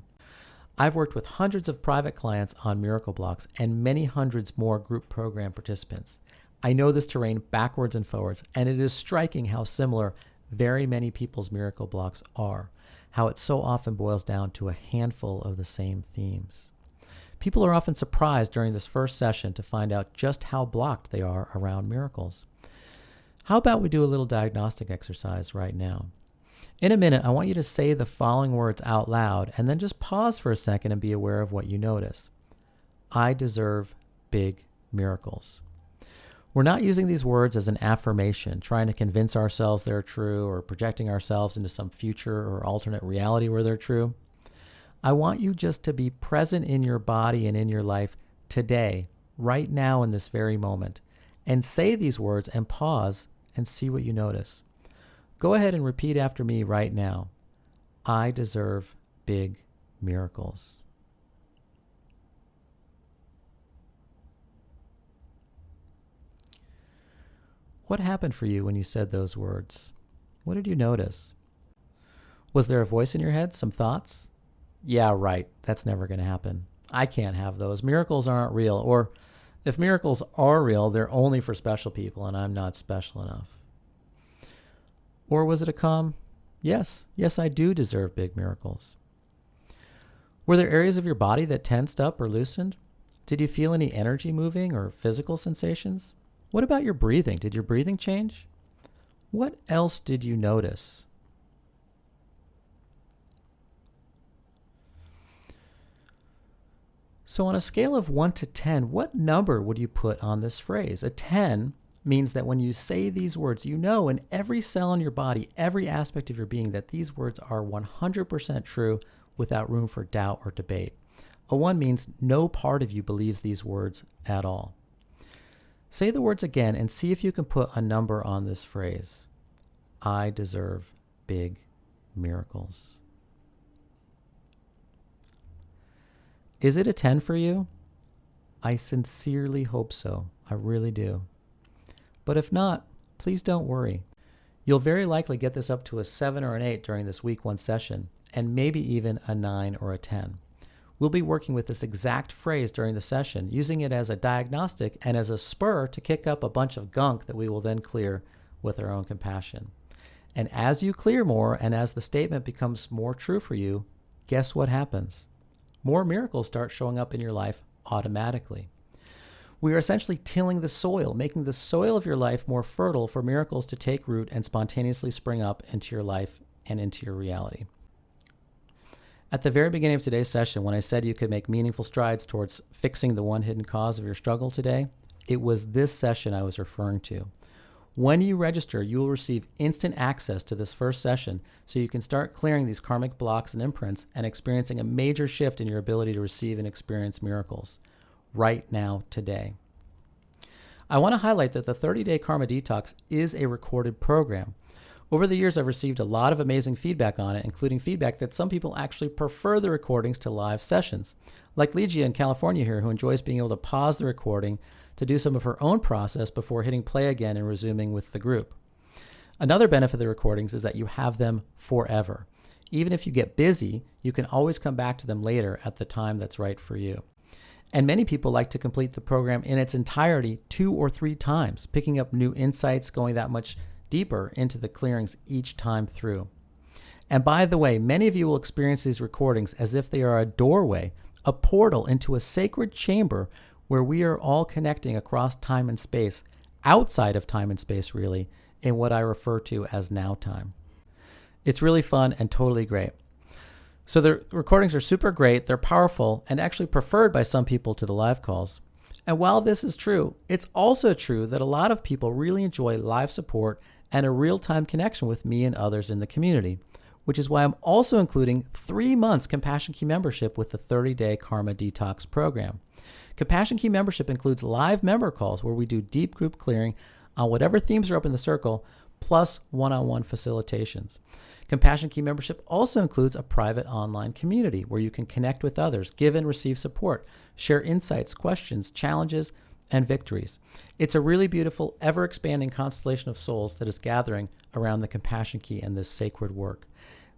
I've worked with hundreds of private clients on miracle blocks and many hundreds more group program participants. I know this terrain backwards and forwards, and it is striking how similar very many people's miracle blocks are, how it so often boils down to a handful of the same themes. People are often surprised during this first session to find out just how blocked they are around miracles. How about we do a little diagnostic exercise right now? In a minute, I want you to say the following words out loud and then just pause for a second and be aware of what you notice. I deserve big miracles. We're not using these words as an affirmation, trying to convince ourselves they're true or projecting ourselves into some future or alternate reality where they're true. I want you just to be present in your body and in your life today, right now in this very moment, and say these words and pause and see what you notice. Go ahead and repeat after me right now. I deserve big miracles. What happened for you when you said those words? What did you notice? Was there a voice in your head, some thoughts? Yeah, right. That's never going to happen. I can't have those. Miracles aren't real. Or if miracles are real, they're only for special people, and I'm not special enough. Or was it a calm, yes, I do deserve big miracles? Were there areas of your body that tensed up or loosened? Did you feel any energy moving or physical sensations? What about your breathing? Did your breathing change? What else did you notice? So on a scale of 1 to 10, what number would you put on this phrase? A 10 means that when you say these words, you know in every cell in your body, every aspect of your being, that these words are 100% true without room for doubt or debate. A 1 means no part of you believes these words at all. Say the words again and see if you can put a number on this phrase. I deserve big miracles. Is it a 10 for you? I sincerely hope so. I really do. But if not, please don't worry. You'll very likely get this up to a 7 or an 8 during this week 1 session, and maybe even a 9 or a 10. We'll be working with this exact phrase during the session, using it as a diagnostic and as a spur to kick up a bunch of gunk that we will then clear with our own compassion. And as you clear more and as the statement becomes more true for you, guess what happens? More miracles start showing up in your life automatically. We are essentially tilling the soil, making the soil of your life more fertile for miracles to take root and spontaneously spring up into your life and into your reality. At the very beginning of today's session, when I said you could make meaningful strides towards fixing the one hidden cause of your struggle today, it was this session I was referring to. When you register, you will receive instant access to this first session so you can start clearing these karmic blocks and imprints and experiencing a major shift in your ability to receive and experience miracles right now, today. I want to highlight that the 30-Day Karma Detox is a recorded program. Over the years, I've received a lot of amazing feedback on it, including feedback that some people actually prefer the recordings to live sessions, like Ligia in California here, who enjoys being able to pause the recording to do some of her own process before hitting play again and resuming with the group. Another benefit of the recordings is that you have them forever. Even if you get busy, you can always come back to them later at the time that's right for you. And many people like to complete the program in its entirety 2 or 3 times, picking up new insights, going that much deeper into the clearings each time through. And by the way, many of you will experience these recordings as if they are a doorway, a portal into a sacred chamber where we are all connecting across time and space, outside of time and space really, in what I refer to as now time. It's really fun and totally great. So the recordings are super great, they're powerful, and actually preferred by some people to the live calls. And while this is true, it's also true that a lot of people really enjoy live support and a real-time connection with me and others in the community, which is why I'm also including 3 months Compassion Key membership with the 30-Day Karma Detox program. Compassion Key membership includes live member calls where we do deep group clearing on whatever themes are up in the circle, plus one-on-one facilitations. Compassion Key membership also includes a private online community where you can connect with others, give and receive support, share insights, questions, challenges, and victories. It's a really beautiful, ever-expanding constellation of souls that is gathering around the Compassion Key and this sacred work.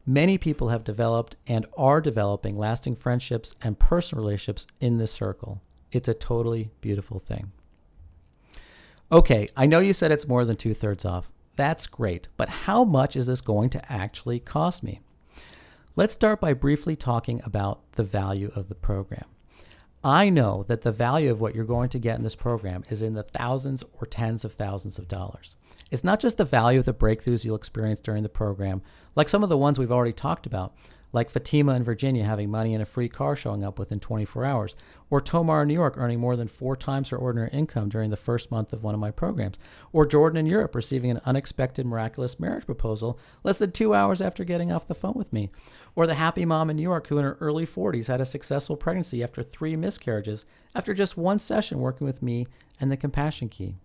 Many people have developed and are developing lasting friendships and personal relationships in this circle. It's a totally beautiful thing. Okay, I know you said it's more than 2/3 off. That's great, but how much is this going to actually cost me? Let's start by briefly talking about the value of the program. I know that the value of what you're going to get in this program is in the thousands or tens of thousands of dollars. It's not just the value of the breakthroughs you'll experience during the program, like some of the ones we've already talked about, like Fatima in Virginia having money and a free car showing up within 24 hours, or Tomar in New York earning more than 4 times her ordinary income during the first month of one of my programs, or Jordan in Europe receiving an unexpected miraculous marriage proposal less than 2 hours after getting off the phone with me, or the happy mom in New York who in her early 40s had a successful pregnancy after 3 miscarriages after just 1 session working with me and the Compassion Key.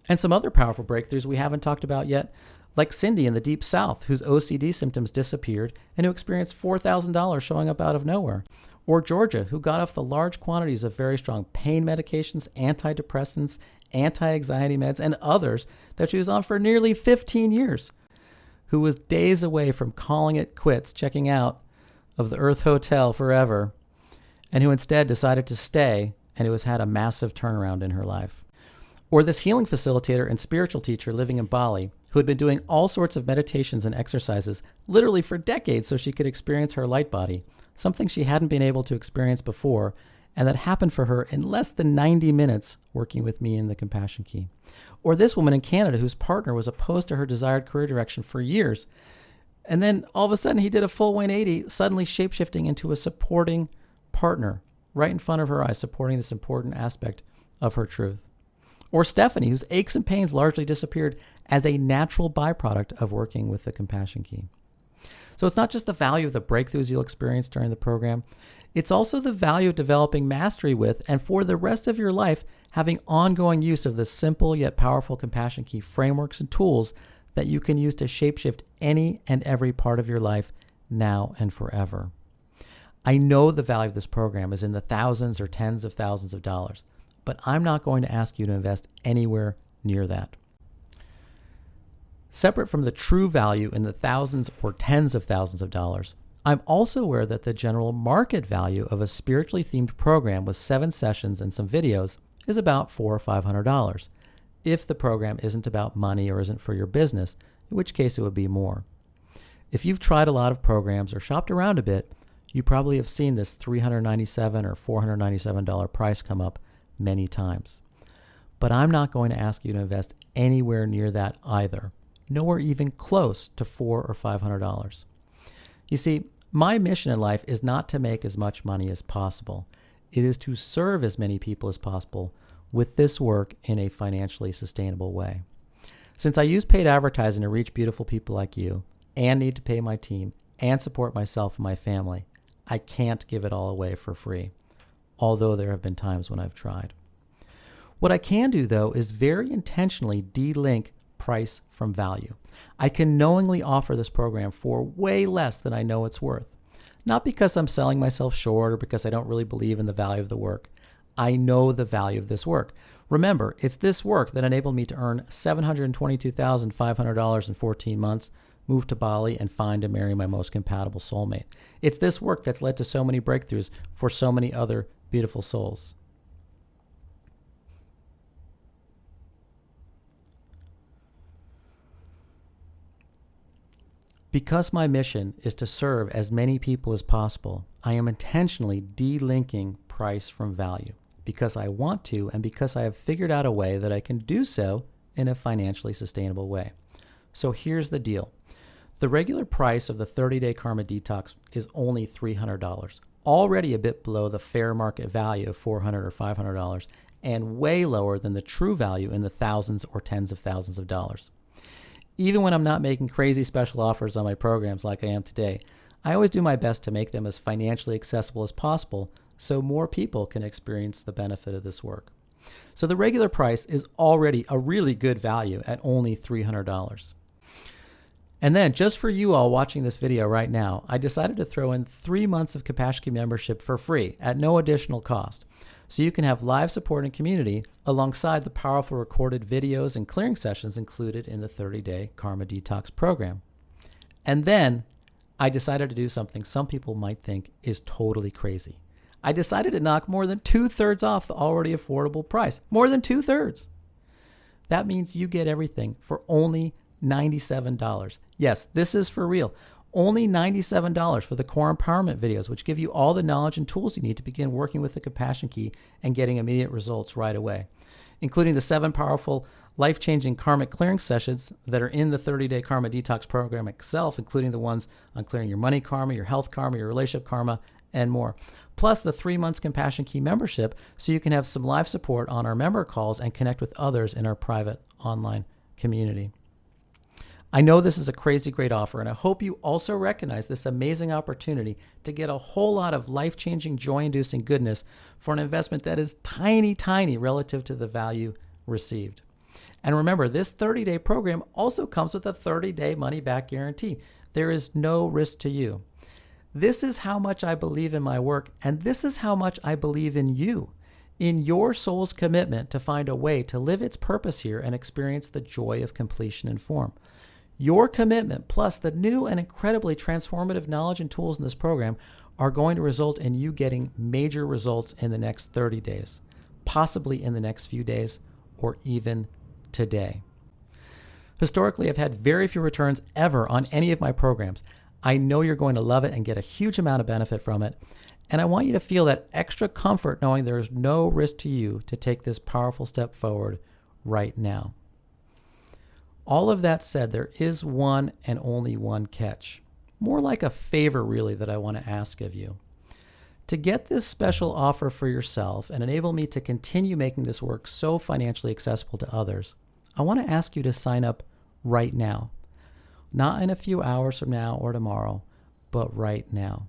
And some other powerful breakthroughs we haven't talked about yet, like Cindy in the Deep South, whose OCD symptoms disappeared and who experienced $4,000 showing up out of nowhere. Or Georgia, who got off the large quantities of very strong pain medications, antidepressants, anti-anxiety meds, and others that she was on for nearly 15 years, who was days away from calling it quits, checking out of the Earth Hotel forever, and who instead decided to stay and who has had a massive turnaround in her life. Or this healing facilitator and spiritual teacher living in Bali who had been doing all sorts of meditations and exercises literally for decades so she could experience her light body, something she hadn't been able to experience before, and that happened for her in less than 90 minutes working with me in the Compassion Key. Or this woman in Canada whose partner was opposed to her desired career direction for years, and then all of a sudden he did a full 180, suddenly shapeshifting into a supporting partner right in front of her eyes, supporting this important aspect of her truth. Or Stephanie, whose aches and pains largely disappeared as a natural byproduct of working with the Compassion Key. So it's not just the value of the breakthroughs you'll experience during the program, it's also the value of developing mastery with, and for the rest of your life, having ongoing use of the simple yet powerful Compassion Key frameworks and tools that you can use to shapeshift any and every part of your life now and forever. I know the value of this program is in the thousands or tens of thousands of dollars, but I'm not going to ask you to invest anywhere near that. Separate from the true value in the thousands or tens of thousands of dollars, I'm also aware that the general market value of a spiritually themed program with 7 sessions and some videos is about $400 or $500, if the program isn't about money or isn't for your business, in which case it would be more. If you've tried a lot of programs or shopped around a bit, you probably have seen this $397 or $497 price come up many times. But I'm not going to ask you to invest anywhere near that either, nowhere even close to $400 or $500. You see, my mission in life is not to make as much money as possible. It is to serve as many people as possible with this work in a financially sustainable way. Since I use paid advertising to reach beautiful people like you, and need to pay my team, and support myself and my family, I can't give it all away for free, although there have been times when I've tried. What I can do, though, is very intentionally de-link price from value. I can knowingly offer this program for way less than I know it's worth. Not because I'm selling myself short or because I don't really believe in the value of the work. I know the value of this work. Remember, it's this work that enabled me to earn $722,500 in 14 months, move to Bali, and find and marry my most compatible soulmate. It's this work that's led to so many breakthroughs for so many other beautiful souls. Because my mission is to serve as many people as possible, I am intentionally de-linking price from value because I want to and because I have figured out a way that I can do so in a financially sustainable way. So here's the deal. The regular price of the 30-day Karma Detox is only $300, already a bit below the fair market value of $400 or $500 and way lower than the true value in the thousands or tens of thousands of dollars. Even when I'm not making crazy special offers on my programs like I am today, I always do my best to make them as financially accessible as possible so more people can experience the benefit of this work. So the regular price is already a really good value at only $300. And then just for you all watching this video right now, I decided to throw in 3 months of Compassion Key membership for free at no additional cost. So you can have live support and community alongside the powerful recorded videos and clearing sessions included in the 30-day Karma Detox program. And then I decided to do something some people might think is totally crazy. I decided to knock more than 2/3 off the already affordable price. More than 2/3. That means you get everything for only $97. Yes, this is for real. Only $97 for the core empowerment videos, which give you all the knowledge and tools you need to begin working with the Compassion Key and getting immediate results right away, including the 7 powerful life-changing karmic clearing sessions that are in the 30-day Karma Detox program itself, including the ones on clearing your money karma, your health karma, your relationship karma, and more. Plus the 3 months Compassion Key membership so you can have some live support on our member calls and connect with others in our private online community. I know this is a crazy great offer, and I hope you also recognize this amazing opportunity to get a whole lot of life-changing, joy-inducing goodness for an investment that is tiny, tiny relative to the value received. And remember, this 30-day program also comes with a 30-day money-back guarantee. There is no risk to you. This is how much I believe in my work, and this is how much I believe in you, in your soul's commitment to find a way to live its purpose here and experience the joy of completion and form. Your commitment plus the new and incredibly transformative knowledge and tools in this program are going to result in you getting major results in the next 30 days, possibly in the next few days, or even today. Historically, I've had very few returns ever on any of my programs. I know you're going to love it and get a huge amount of benefit from it. And I want you to feel that extra comfort knowing there is no risk to you to take this powerful step forward right now. All of that said, there is one and only one catch. More like a favor, really, that I want to ask of you. To get this special offer for yourself and enable me to continue making this work so financially accessible to others, I want to ask you to sign up right now. Not in a few hours from now or tomorrow, but right now.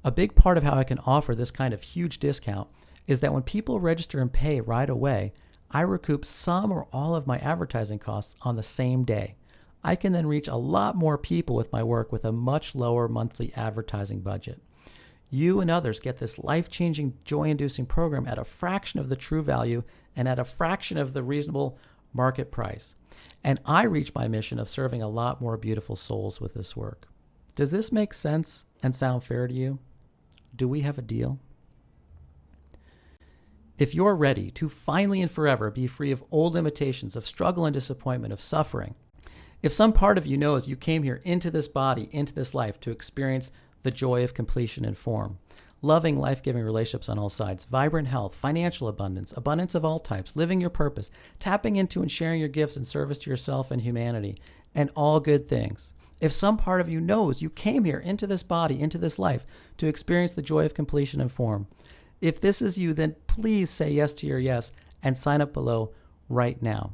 A big part of how I can offer this kind of huge discount is that when people register and pay right away, I recoup some or all of my advertising costs on the same day. I can then reach a lot more people with my work with a much lower monthly advertising budget. You and others get this life-changing, joy-inducing program at a fraction of the true value and at a fraction of the reasonable market price. And I reach my mission of serving a lot more beautiful souls with this work. Does this make sense and sound fair to you? Do we have a deal? If you're ready to finally and forever be free of old limitations, of struggle and disappointment, of suffering, if some part of you knows you came here into this body, into this life to experience the joy of completion and form, loving, life-giving relationships on all sides, vibrant health, financial abundance, abundance of all types, living your purpose, tapping into and sharing your gifts in service to yourself and humanity, and all good things. If some part of you knows you came here into this body, into this life, to experience the joy of completion and form, if this is you, then please say yes to your yes and sign up below right now.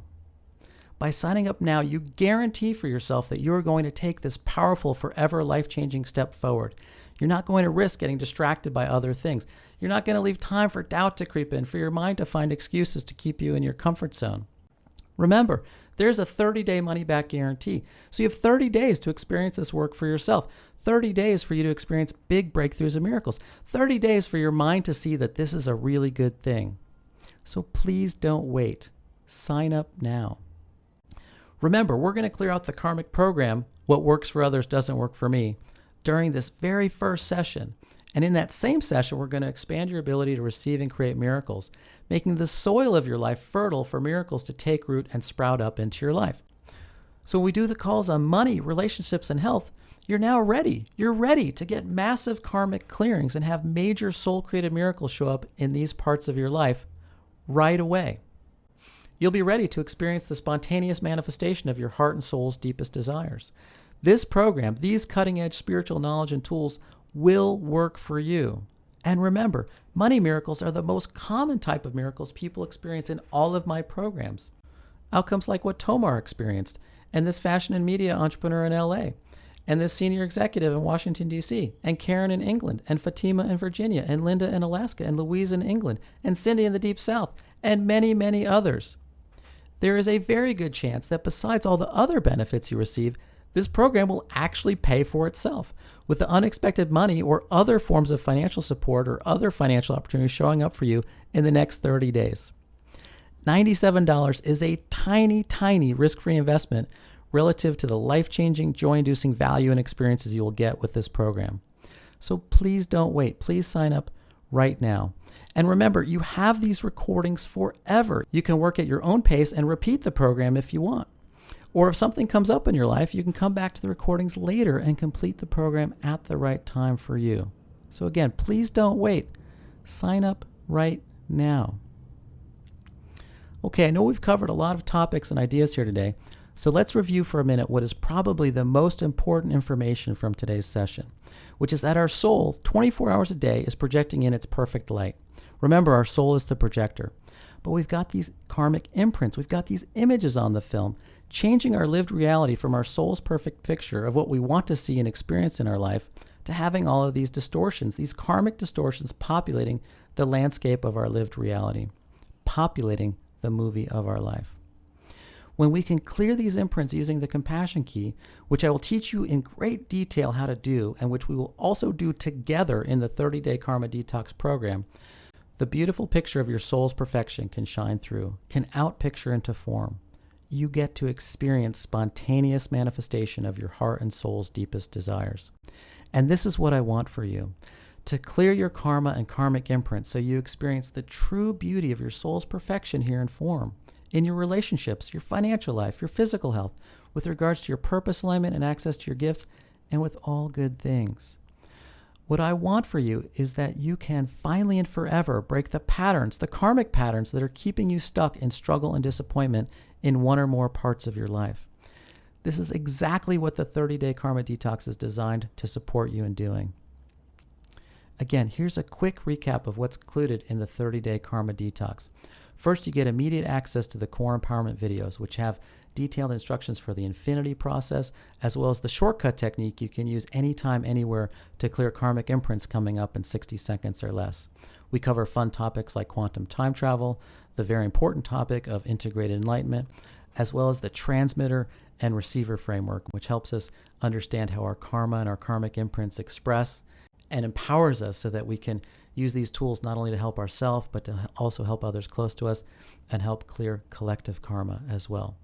By signing up now, you guarantee for yourself that you're going to take this powerful, forever, life-changing step forward. You're not going to risk getting distracted by other things. You're not going to leave time for doubt to creep in, for your mind to find excuses to keep you in your comfort zone. Remember, there's a 30-day money-back guarantee. So you have 30 days to experience this work for yourself. 30 days for you to experience big breakthroughs and miracles. 30 days for your mind to see that this is a really good thing. So please don't wait. Sign up now. Remember, we're going to clear out the karmic program, what works for others doesn't work for me, during this very first session. And in that same session, we're going to expand your ability to receive and create miracles, making the soil of your life fertile for miracles to take root and sprout up into your life. So when we do the calls on money, relationships, and health, you're now ready. You're ready to get massive karmic clearings and have major soul-created miracles show up in these parts of your life right away. You'll be ready to experience the spontaneous manifestation of your heart and soul's deepest desires. This program, these cutting-edge spiritual knowledge and tools will work for you. And remember, money miracles are the most common type of miracles people experience in all of my programs. Outcomes like what Tomar experienced, and this fashion and media entrepreneur in LA, and this senior executive in Washington, D.C., and Karen in England, and Fatima in Virginia, and Linda in Alaska, and Louise in England, and Cindy in the Deep South, and many, many others. There is a very good chance that besides all the other benefits you receive, this program will actually pay for itself, with the unexpected money or other forms of financial support or other financial opportunities showing up for you in the next 30 days. $97 is a tiny, tiny risk-free investment relative to the life-changing, joy-inducing value and experiences you will get with this program. So please don't wait. Please sign up right now. And remember, you have these recordings forever. You can work at your own pace and repeat the program if you want. Or if something comes up in your life, you can come back to the recordings later and complete the program at the right time for you. So again, please don't wait. Sign up right now. Okay, I know we've covered a lot of topics and ideas here today, so let's review for a minute what is probably the most important information from today's session, which is that our soul, 24 hours a day, is projecting in its perfect light. Remember, our soul is the projector. But we've got these karmic imprints, we've got these images on the film, changing our lived reality from our soul's perfect picture of what we want to see and experience in our life to having all of these distortions, these karmic distortions populating the landscape of our lived reality, populating the movie of our life. When we can clear these imprints using the compassion key, which I will teach you in great detail how to do, and which we will also do together in the 30-day Karma Detox program, the beautiful picture of your soul's perfection can shine through, can outpicture into form. you get to experience spontaneous manifestation of your heart and soul's deepest desires. And this is what I want for you, to clear your karma and karmic imprint so you experience the true beauty of your soul's perfection here in form, in your relationships, your financial life, your physical health, with regards to your purpose alignment and access to your gifts, and with all good things. What I want for you is that you can finally and forever break the patterns, the karmic patterns that are keeping you stuck in struggle and disappointment in one or more parts of your life. This is exactly what the 30-day Karma Detox is designed to support you in doing. Again, here's a quick recap of what's included in the 30-day Karma Detox. First, you get immediate access to the core empowerment videos, which have detailed instructions for the infinity process, as well as the shortcut technique you can use anytime, anywhere to clear karmic imprints coming up in 60 seconds or less. We cover fun topics like quantum time travel, the very important topic of integrated enlightenment, as well as the transmitter and receiver framework, which helps us understand how our karma and our karmic imprints express and empowers us so that we can use these tools not only to help ourselves, but to also help others close to us and help clear collective karma as well.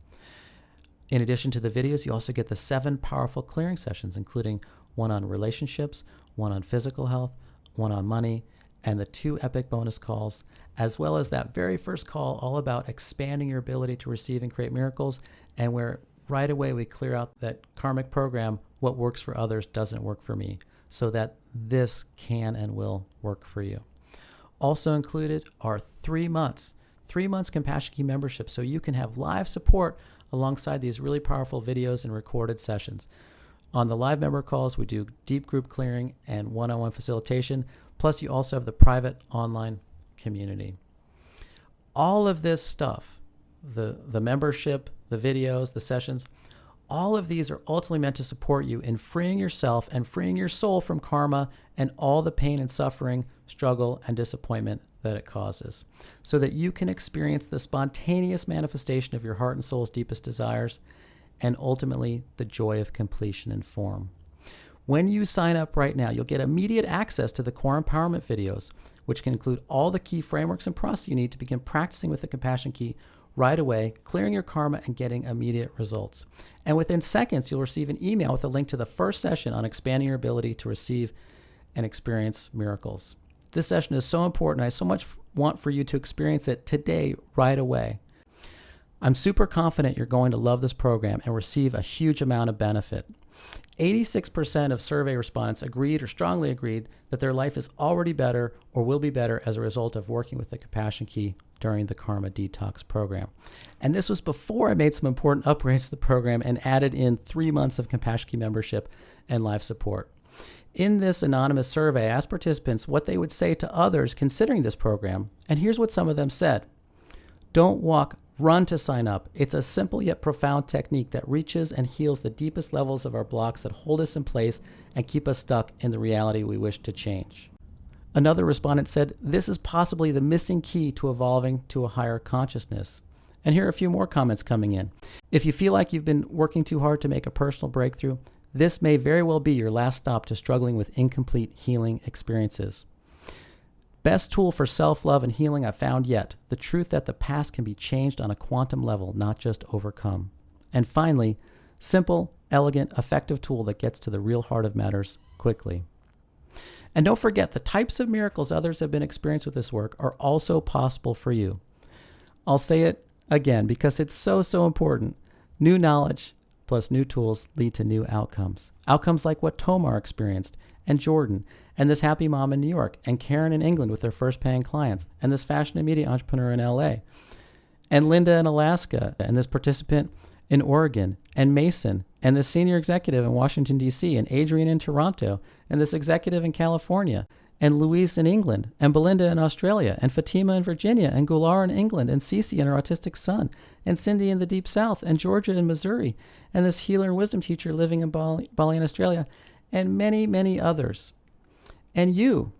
In addition to the videos, you also get the 7 powerful clearing sessions, including one on relationships, one on physical health, one on money, and the 2 epic bonus calls, as well as that very first call all about expanding your ability to receive and create miracles, and where right away we clear out that karmic program, what works for others doesn't work for me, so that this can and will work for you. Also included are 3 months Compassion Key membership, so you can have live support alongside these really powerful videos and recorded sessions. On the live member calls, we do deep group clearing and one-on-one facilitation, plus you also have the private online community. All of this stuff, the membership, the videos, the sessions, all of these are ultimately meant to support you in freeing yourself and freeing your soul from karma and all the pain and suffering, struggle, and disappointment that it causes, so that you can experience the spontaneous manifestation of your heart and soul's deepest desires and ultimately the joy of completion and form. When you sign up right now, you'll get immediate access to the core empowerment videos, which can include all the key frameworks and process you need to begin practicing with the Compassion Key right away, clearing your karma and getting immediate results. And within seconds, you'll receive an email with a link to the first session on expanding your ability to receive and experience miracles. This session is so important. I so much want for you to experience it today, right away. I'm super confident you're going to love this program and receive a huge amount of benefit. 86% of survey respondents agreed or strongly agreed that their life is already better or will be better as a result of working with the Compassion Key during the Karma Detox program. And this was before I made some important upgrades to the program and added in 3 months of Compassion Key membership and live support. In this anonymous survey, I asked participants what they would say to others considering this program, and here's what some of them said. Don't walk, run to sign up. It's a simple yet profound technique that reaches and heals the deepest levels of our blocks that hold us in place and keep us stuck in the reality we wish to change. Another respondent said, this is possibly the missing key to evolving to a higher consciousness. And here are a few more comments coming in. If you feel like you've been working too hard to make a personal breakthrough, this may very well be your last stop to struggling with incomplete healing experiences. Best tool for self-love and healing I've found yet, the truth that the past can be changed on a quantum level, not just overcome. And finally, simple, elegant, effective tool that gets to the real heart of matters quickly. And don't forget, the types of miracles others have been experienced with this work are also possible for you. I'll say it again because it's so important. New knowledge plus new tools lead to new outcomes. Outcomes like what Tomar experienced, and Jordan, and this happy mom in New York, and Karen in England with their first paying clients, and this fashion and media entrepreneur in LA, and Linda in Alaska, and this participant in Oregon, and Mason, and this senior executive in Washington, D.C., and Adrian in Toronto, and this executive in California, and Louise in England, and Belinda in Australia, and Fatima in Virginia, and Gular in England, and Cece and her autistic son, and Cindy in the Deep South, and Georgia in Missouri, and this healer and wisdom teacher living in Bali in Australia, and many, many others. And you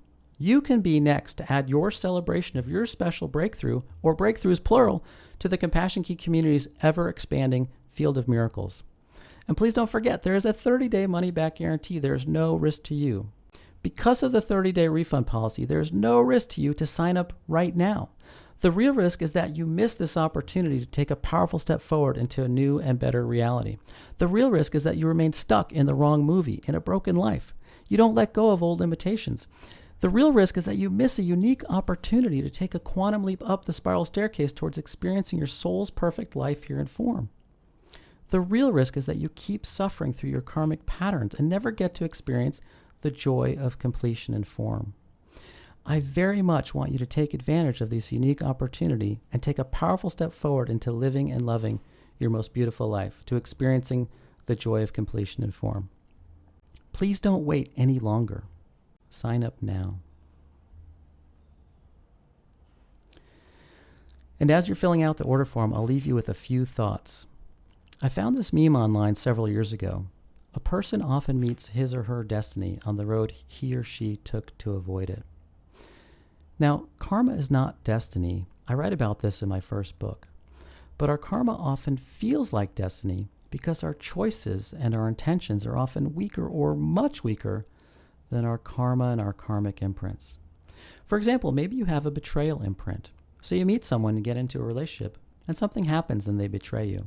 can be next to add your celebration of your special breakthrough, or breakthroughs plural, to the Compassion Key community's ever-expanding field of miracles. And please don't forget, there is a 30-day money-back guarantee. There is no risk to you. Because of the 30-day refund policy, there is no risk to you to sign up right now. The real risk is that you miss this opportunity to take a powerful step forward into a new and better reality. The real risk is that you remain stuck in the wrong movie, in a broken life. You don't let go of old limitations. The real risk is that you miss a unique opportunity to take a quantum leap up the spiral staircase towards experiencing your soul's perfect life here in form. The real risk is that you keep suffering through your karmic patterns and never get to experience the joy of completion in form. I very much want you to take advantage of this unique opportunity and take a powerful step forward into living and loving your most beautiful life, to experiencing the joy of completion in form. Please don't wait any longer. Sign up now. And as you're filling out the order form, I'll leave you with a few thoughts. I found this meme online several years ago. A person often meets his or her destiny on the road he or she took to avoid it. Now, karma is not destiny. I write about this in my first book. But our karma often feels like destiny because our choices and our intentions are often weaker or much weaker than our karma and our karmic imprints. For example, maybe you have a betrayal imprint. So you meet someone and get into a relationship, and something happens and they betray you.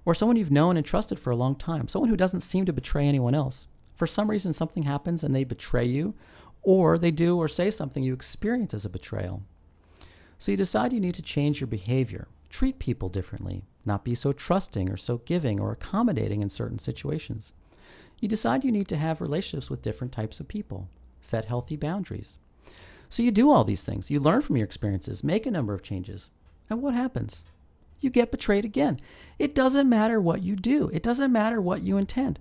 Or someone you've known and trusted for a long time, someone who doesn't seem to betray anyone else. For some reason, something happens and they betray you, or they do or say something you experience as a betrayal. So you decide you need to change your behavior, treat people differently, not be so trusting or so giving or accommodating in certain situations. You decide you need to have relationships with different types of people, set healthy boundaries. So you do all these things. You learn from your experiences, make a number of changes. And what happens? You get betrayed again. It doesn't matter what you do. It doesn't matter what you intend.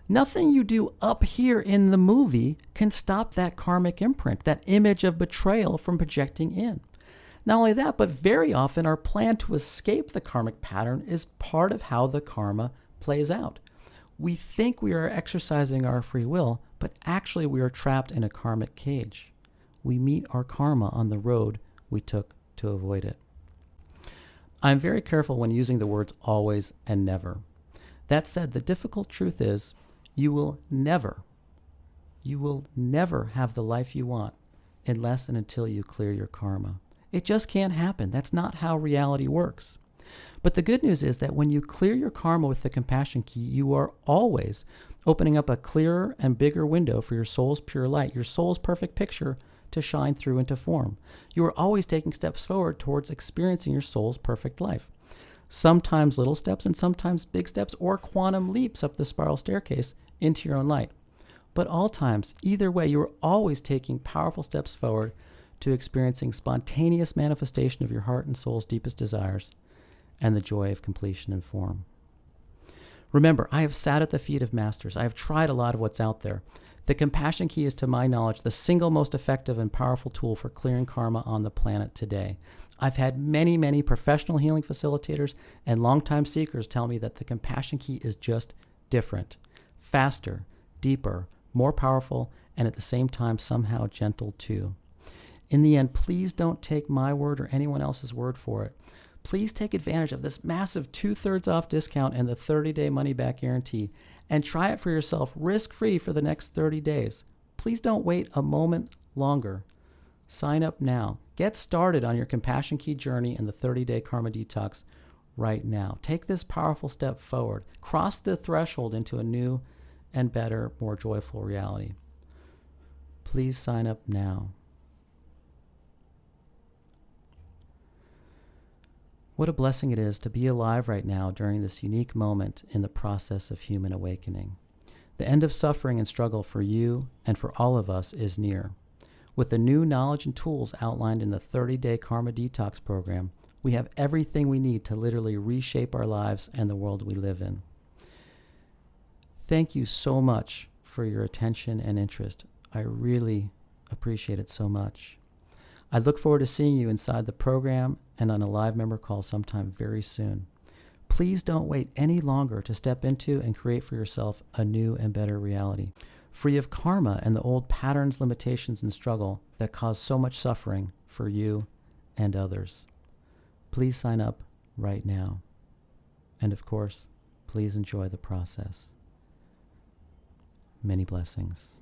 Nothing you do up here in the movie can stop that karmic imprint, that image of betrayal from projecting in. Not only that, but very often our plan to escape the karmic pattern is part of how the karma plays out. We think we are exercising our free will, but actually we are trapped in a karmic cage. We meet our karma on the road we took to avoid it. I'm very careful when using the words always and never. That said, the difficult truth is you will never have the life you want unless and until you clear your karma. It just can't happen. That's not how reality works. But the good news is that when you clear your karma with the compassion key, you are always opening up a clearer and bigger window for your soul's pure light, your soul's perfect picture to shine through into form. You are always taking steps forward towards experiencing your soul's perfect life. Sometimes little steps and sometimes big steps or quantum leaps up the spiral staircase into your own light. But all times, either way, you are always taking powerful steps forward to experiencing spontaneous manifestation of your heart and soul's deepest desires and the joy of completion in form. Remember, I have sat at the feet of masters. I have tried a lot of what's out there. The compassion key is, to my knowledge, the single most effective and powerful tool for clearing karma on the planet today. I've had many, many professional healing facilitators and longtime seekers tell me that the compassion key is just different, faster, deeper, more powerful, and at the same time somehow gentle too. In the end, please don't take my word or anyone else's word for it. Please take advantage of this massive 2/3 off discount and the 30-day money-back guarantee and try it for yourself risk-free for the next 30 days. Please don't wait a moment longer. Sign up now. Get started on your compassion key journey and the 30-day karma detox right now. Take this powerful step forward. Cross the threshold into a new and better, more joyful reality. Please sign up now. What a blessing it is to be alive right now during this unique moment in the process of human awakening. The end of suffering and struggle for you and for all of us is near. With the new knowledge and tools outlined in the 30-day Karma Detox program, we have everything we need to literally reshape our lives and the world we live in. Thank you so much for your attention and interest. I really appreciate it so much. I look forward to seeing you inside the program and on a live member call sometime very soon. Please don't wait any longer to step into and create for yourself a new and better reality, free of karma and the old patterns, limitations, and struggle that cause so much suffering for you and others. Please sign up right now. And of course, please enjoy the process. Many blessings.